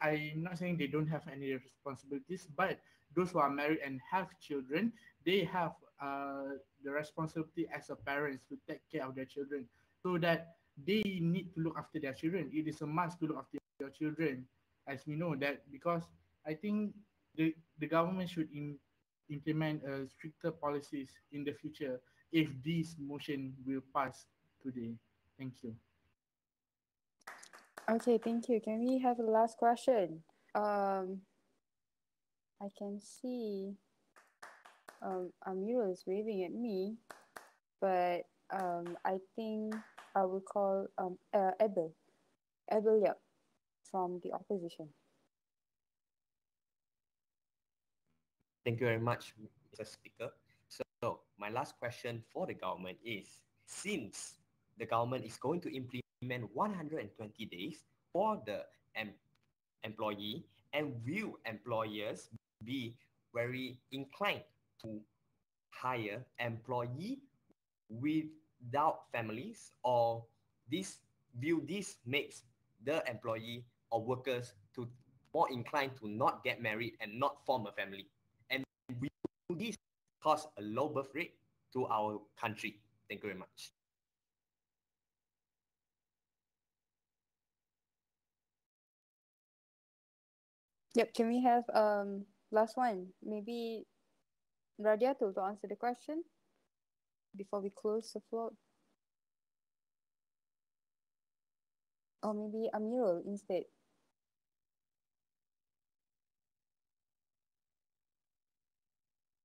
I'm not saying they don't have any responsibilities, but those who are married and have children, they have the responsibility as a parents to take care of their children, so that they need to look after their children. It is a must to look after your children, as we know that because I think the government should implement stricter policies in the future if this motion will pass today. Thank you. Okay, thank you. Can we have a last question? Um, I can see Amira is waving at me, but I think I will call Abel. Abel, yep, from the opposition. Thank you very much, Mr. Speaker. So my last question for the government is, since the government is going to implement 120 days for the employee, and will employers be very inclined to hire employee without families, or this makes the employee or workers to more inclined to not get married and not form a family, and will this cause a low birth rate to our country? Thank you very much. Yep, can we have Last one. Maybe Radiatul to answer the question before we close the floor. Or maybe Amirul instead.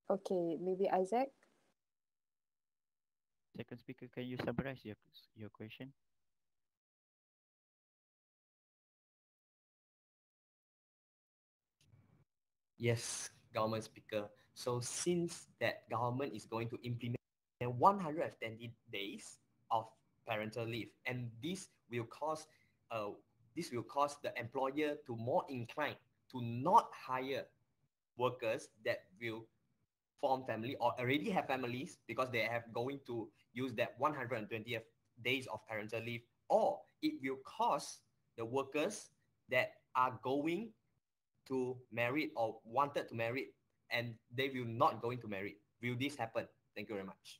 Okay, maybe Isaac. Second speaker, can you summarize your question? Yes, government speaker. So since that government is going to implement 120 days of parental leave, and this will cause the employer to more inclined to not hire workers that will form family or already have families because they have going to use that 120th days of parental leave, or it will cause the workers that are going to marry or wanted to marry and they will not going to marry. Will this happen? Thank you very much.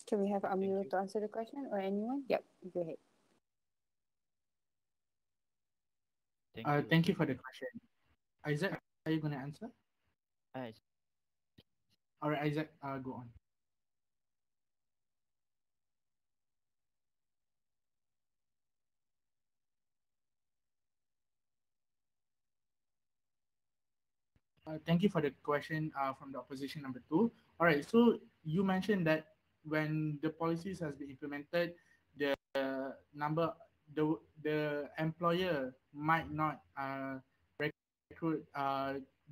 Can we have Amirul to answer the question or anyone? Yep, go ahead. Thank you for the question. Isaac, are you going to answer? All right, Isaac, go on. Thank you for the question from the opposition number 2. All right, so you mentioned that when the policies has been implemented, the number, the employer might not recruit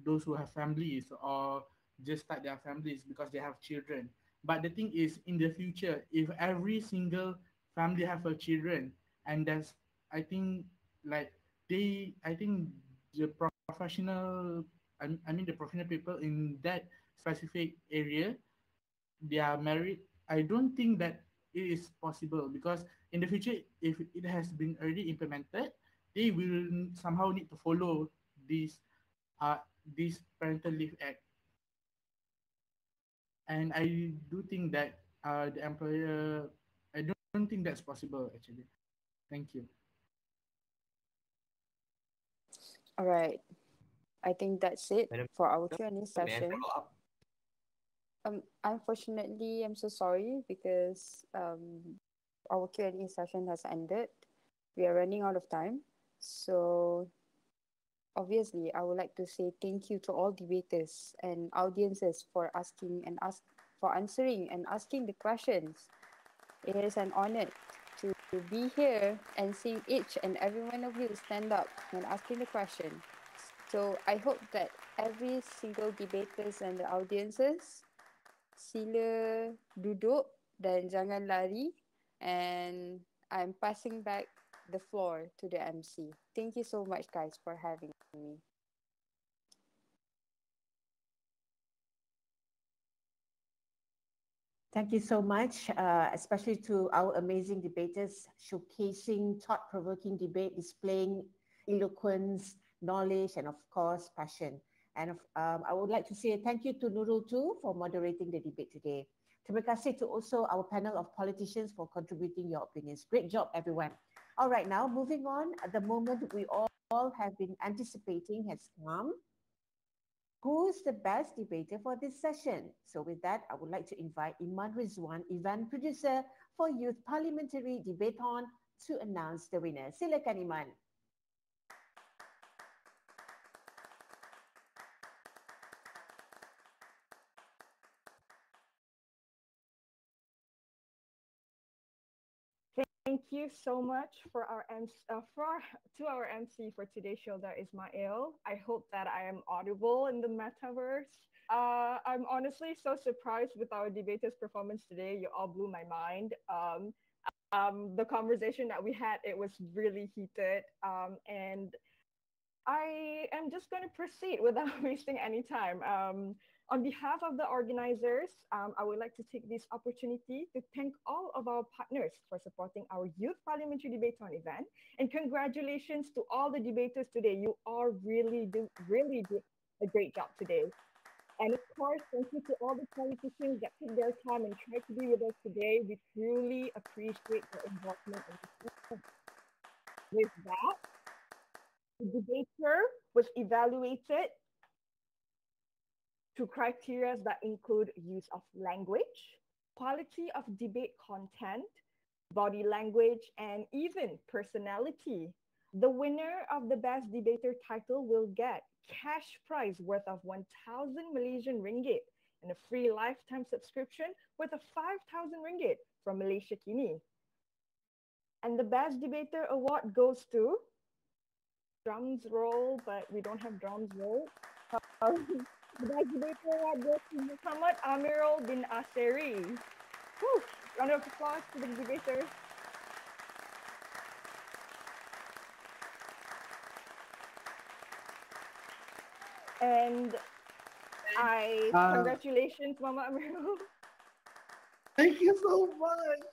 those who have families or just start their families because they have children. But the thing is, in the future, if every single family have a children, and that's, I think, like I think the professional, I mean the professional people in that specific area, they are married. I don't think that it is possible because in the future, if it has been already implemented, they will somehow need to follow this this Parental Leave Act. And I do think that the employer, I don't think that's possible actually. Thank you. All right. I think that's it for our Q&A May I session. follow up? Unfortunately, I'm so sorry because our Q&A session has ended. We are running out of time. So obviously, I would like to say thank you to all debaters and audiences for answering and asking the questions. It is an honor to be here and seeing each and every one of you stand up when asking the question. So I hope that every single debaters and the audiences sila duduk dan jangan lari, and I'm passing back the floor to the MC. Thank you so much guys for having me. Thank you so much, especially to our amazing debaters showcasing thought-provoking debate, displaying eloquence, knowledge, and of course, passion. And I would like to say thank you to Nurul too for moderating the debate today. Terima kasih to also our panel of politicians for contributing your opinions. Great job, everyone. All right, now moving on, the moment we all have been anticipating has come. Who's the best debater for this session? So with that, I would like to invite Iman Rizwan, event producer for Youth Parliamentary Debathon, to announce the winner. Silakan, Iman. Thank you so much to our MC for today's show, that is Ismail. I hope that I am audible in the metaverse. I'm honestly so surprised with our debaters' performance today. You all blew my mind. The conversation that we had, it was really heated. And I am just going to proceed without wasting any time. On behalf of the organizers, I would like to take this opportunity to thank all of our partners for supporting our Youth Parliamentary Debathon event. And congratulations to all the debaters today. You all really did a great job today. And of course, thank you to all the politicians that took their time and tried to be with us today. We truly appreciate their involvement in this system. With that, the debater was evaluated through criteria that include use of language, quality of debate content, body language, and even personality. The winner of the Best Debater title will get cash prize worth of 1,000 Malaysian ringgit and a free lifetime subscription worth of 5,000 ringgit from Malaysia Kini. And the Best Debater award goes to drums roll, but we don't have drums roll. The Best Debater award goes to Muhammad Amirul bin Aseri. Whew. Round of applause to the debaters. And congratulations, Mama Amirul. Thank you so much.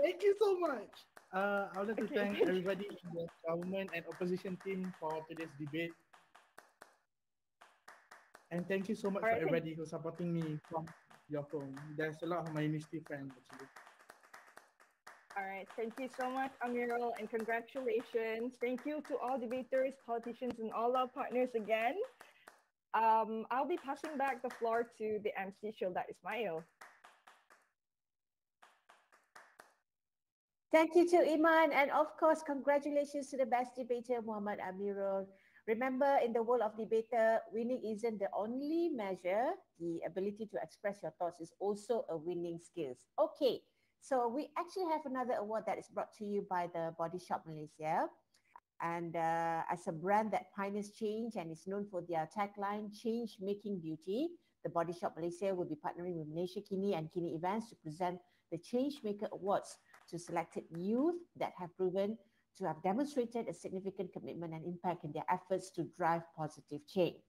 Thank you so much. I would like to thank everybody in the government and opposition team for today's debate. And thank you so much for everybody who's supporting me from your phone. There's a lot of my university friends actually. All right, thank you so much, Amirul, and congratulations. Thank you to all debaters, politicians, and all our partners again. I'll be passing back the floor to the MC, Shilda Ismail. Thank you to Iman, and of course, congratulations to the best debater, Muhammad Amirul. Remember, in the world of debater, winning isn't the only measure. The ability to express your thoughts is also a winning skills. Okay, so we actually have another award that is brought to you by the Body Shop Malaysia. And as a brand that pioneers change and is known for their tagline, Change Making Beauty, the Body Shop Malaysia will be partnering with Malaysia Kini and Kini Events to present the Changemaker Awards to selected youth that have proven to have demonstrated a significant commitment and impact in their efforts to drive positive change.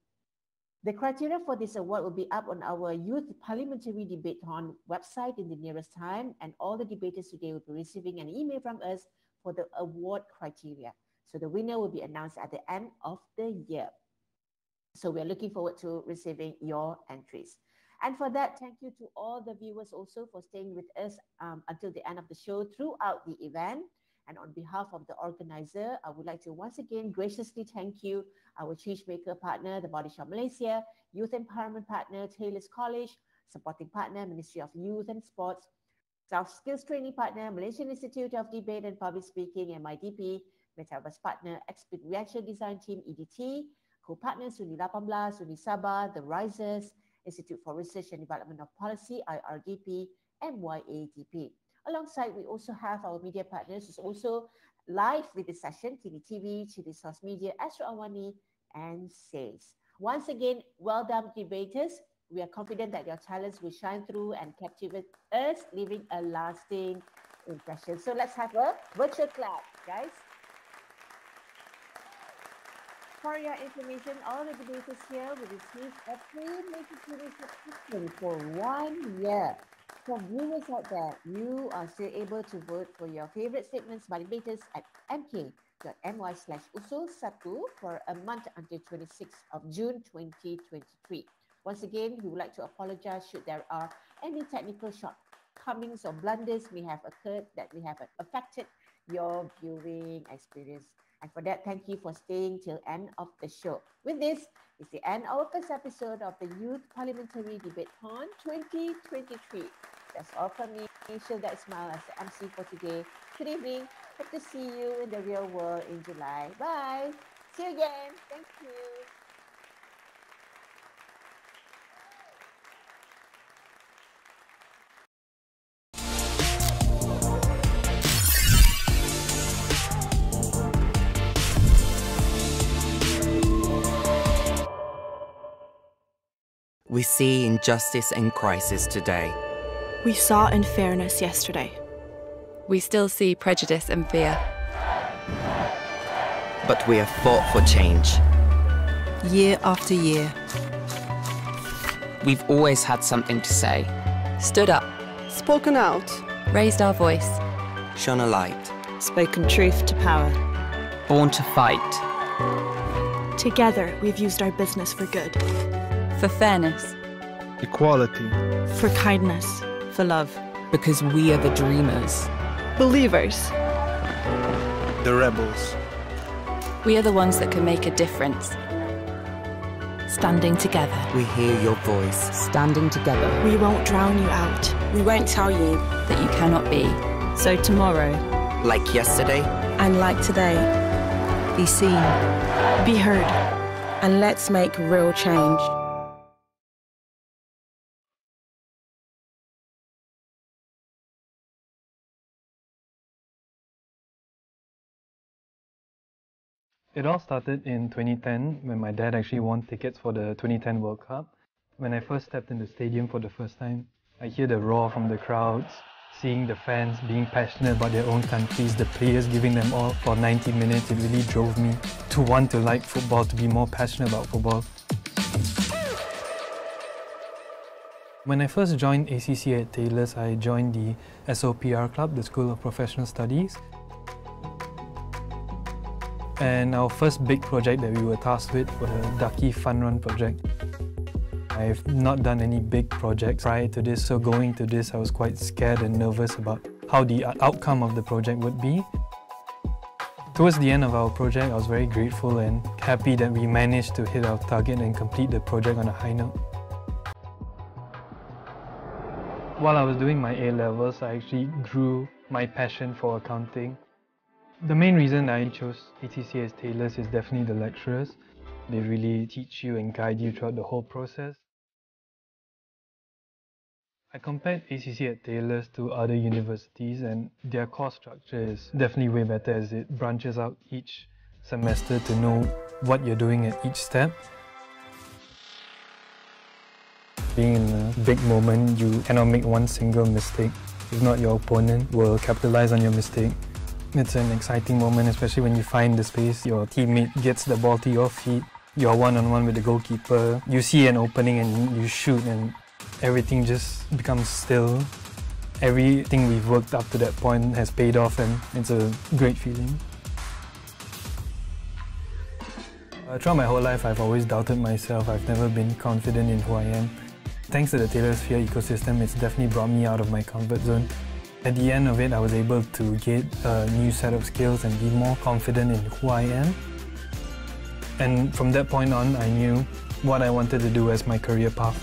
The criteria for this award will be up on our Youth Parliamentary Debathon website in the nearest time, and all the debaters today will be receiving an email from us for the award criteria. So the winner will be announced at the end of the year. So we're looking forward to receiving your entries. And for that, thank you to all the viewers also for staying with us until the end of the show throughout the event. And on behalf of the organizer, I would like to once again graciously thank you, our Changemaker partner, the Body Shop Malaysia, Youth Empowerment partner, Taylor's College, supporting partner, Ministry of Youth and Sports, Soft Skills Training partner, Malaysian Institute of Debate and Public Speaking, MIDP, Metaverse partner, Experiential Design Team, EDT, co-partners, Suni 18, Suni Sabah, The Risers, Institute for Research and Development of Policy, IRDP, and YADP. Alongside, we also have our media partners who's also live with the session, Kini TV, Chili Sauce Media, Astro Awani, and SAYS. Once again, well done, debaters. We are confident that your talents will shine through and captivate us, leaving a lasting impression. So let's have a virtual clap, guys. For your information, all the debaters here will receive a free Malaysia subscription for 1 year. For viewers out there, you are still able to vote for your favorite statements by debaters at mk.my/usul1 for a month until 26th of June 2023. Once again, we would like to apologize should there are any technical shortcomings or blunders may have occurred that may have affected your viewing experience. And for that, thank you for staying till end of the show. With this, it's the end of our first episode of the Youth Parliamentary Debathon 2023. That's all from me, Shilda Ismail, as the MC for today. Good evening. Hope to see you in the real world in July. Bye. See you again. Thank you. We see injustice and crisis today. We saw unfairness yesterday. We still see prejudice and fear. But we have fought for change. Year after year. We've always had something to say. Stood up. Spoken out. Raised our voice. Shone a light. Spoken truth to power. Born to fight. Together, we've used our business for good. For fairness. Equality. For kindness. For love. Because we are the dreamers. Believers. The rebels. We are the ones that can make a difference. Standing together. We hear your voice. Standing together. We won't drown you out. We won't tell you that you cannot be. So tomorrow. Like yesterday. And like today. Be seen. Be heard. And let's make real change. It all started in 2010 when my dad actually won tickets for the 2010 World Cup. When I first stepped in the stadium for the first time, I hear the roar from the crowds, seeing the fans being passionate about their own countries, the players giving them all for 90 minutes. It really drove me to want to like football, to be more passionate about football. When I first joined ACC at Taylor's, I joined the SOPR Club, the School of Professional Studies. And our first big project that we were tasked with was the Ducky Fun Run project. I've not done any big projects prior to this, so going to this I was quite scared and nervous about how the outcome of the project would be. Towards the end of our project, I was very grateful and happy that we managed to hit our target and complete the project on a high note. While I was doing my A-levels, I actually grew my passion for accounting. The main reason I chose ACC as Taylor's is definitely the lecturers. They really teach you and guide you throughout the whole process. I compared ACC at Taylor's to other universities, and their course structure is definitely way better as it branches out each semester to know what you're doing at each step. Being in a big moment, you cannot make one single mistake. If not, your opponent will capitalize on your mistake. It's an exciting moment, especially when you find the space, your teammate gets the ball to your feet, you're one-on-one with the goalkeeper, you see an opening and you shoot and everything just becomes still. Everything we've worked up to that point has paid off and it's a great feeling. Throughout my whole life, I've always doubted myself. I've never been confident in who I am. Thanks to the Taylor Sphere ecosystem, it's definitely brought me out of my comfort zone. At the end of it, I was able to get a new set of skills and be more confident in who I am. And from that point on, I knew what I wanted to do as my career path.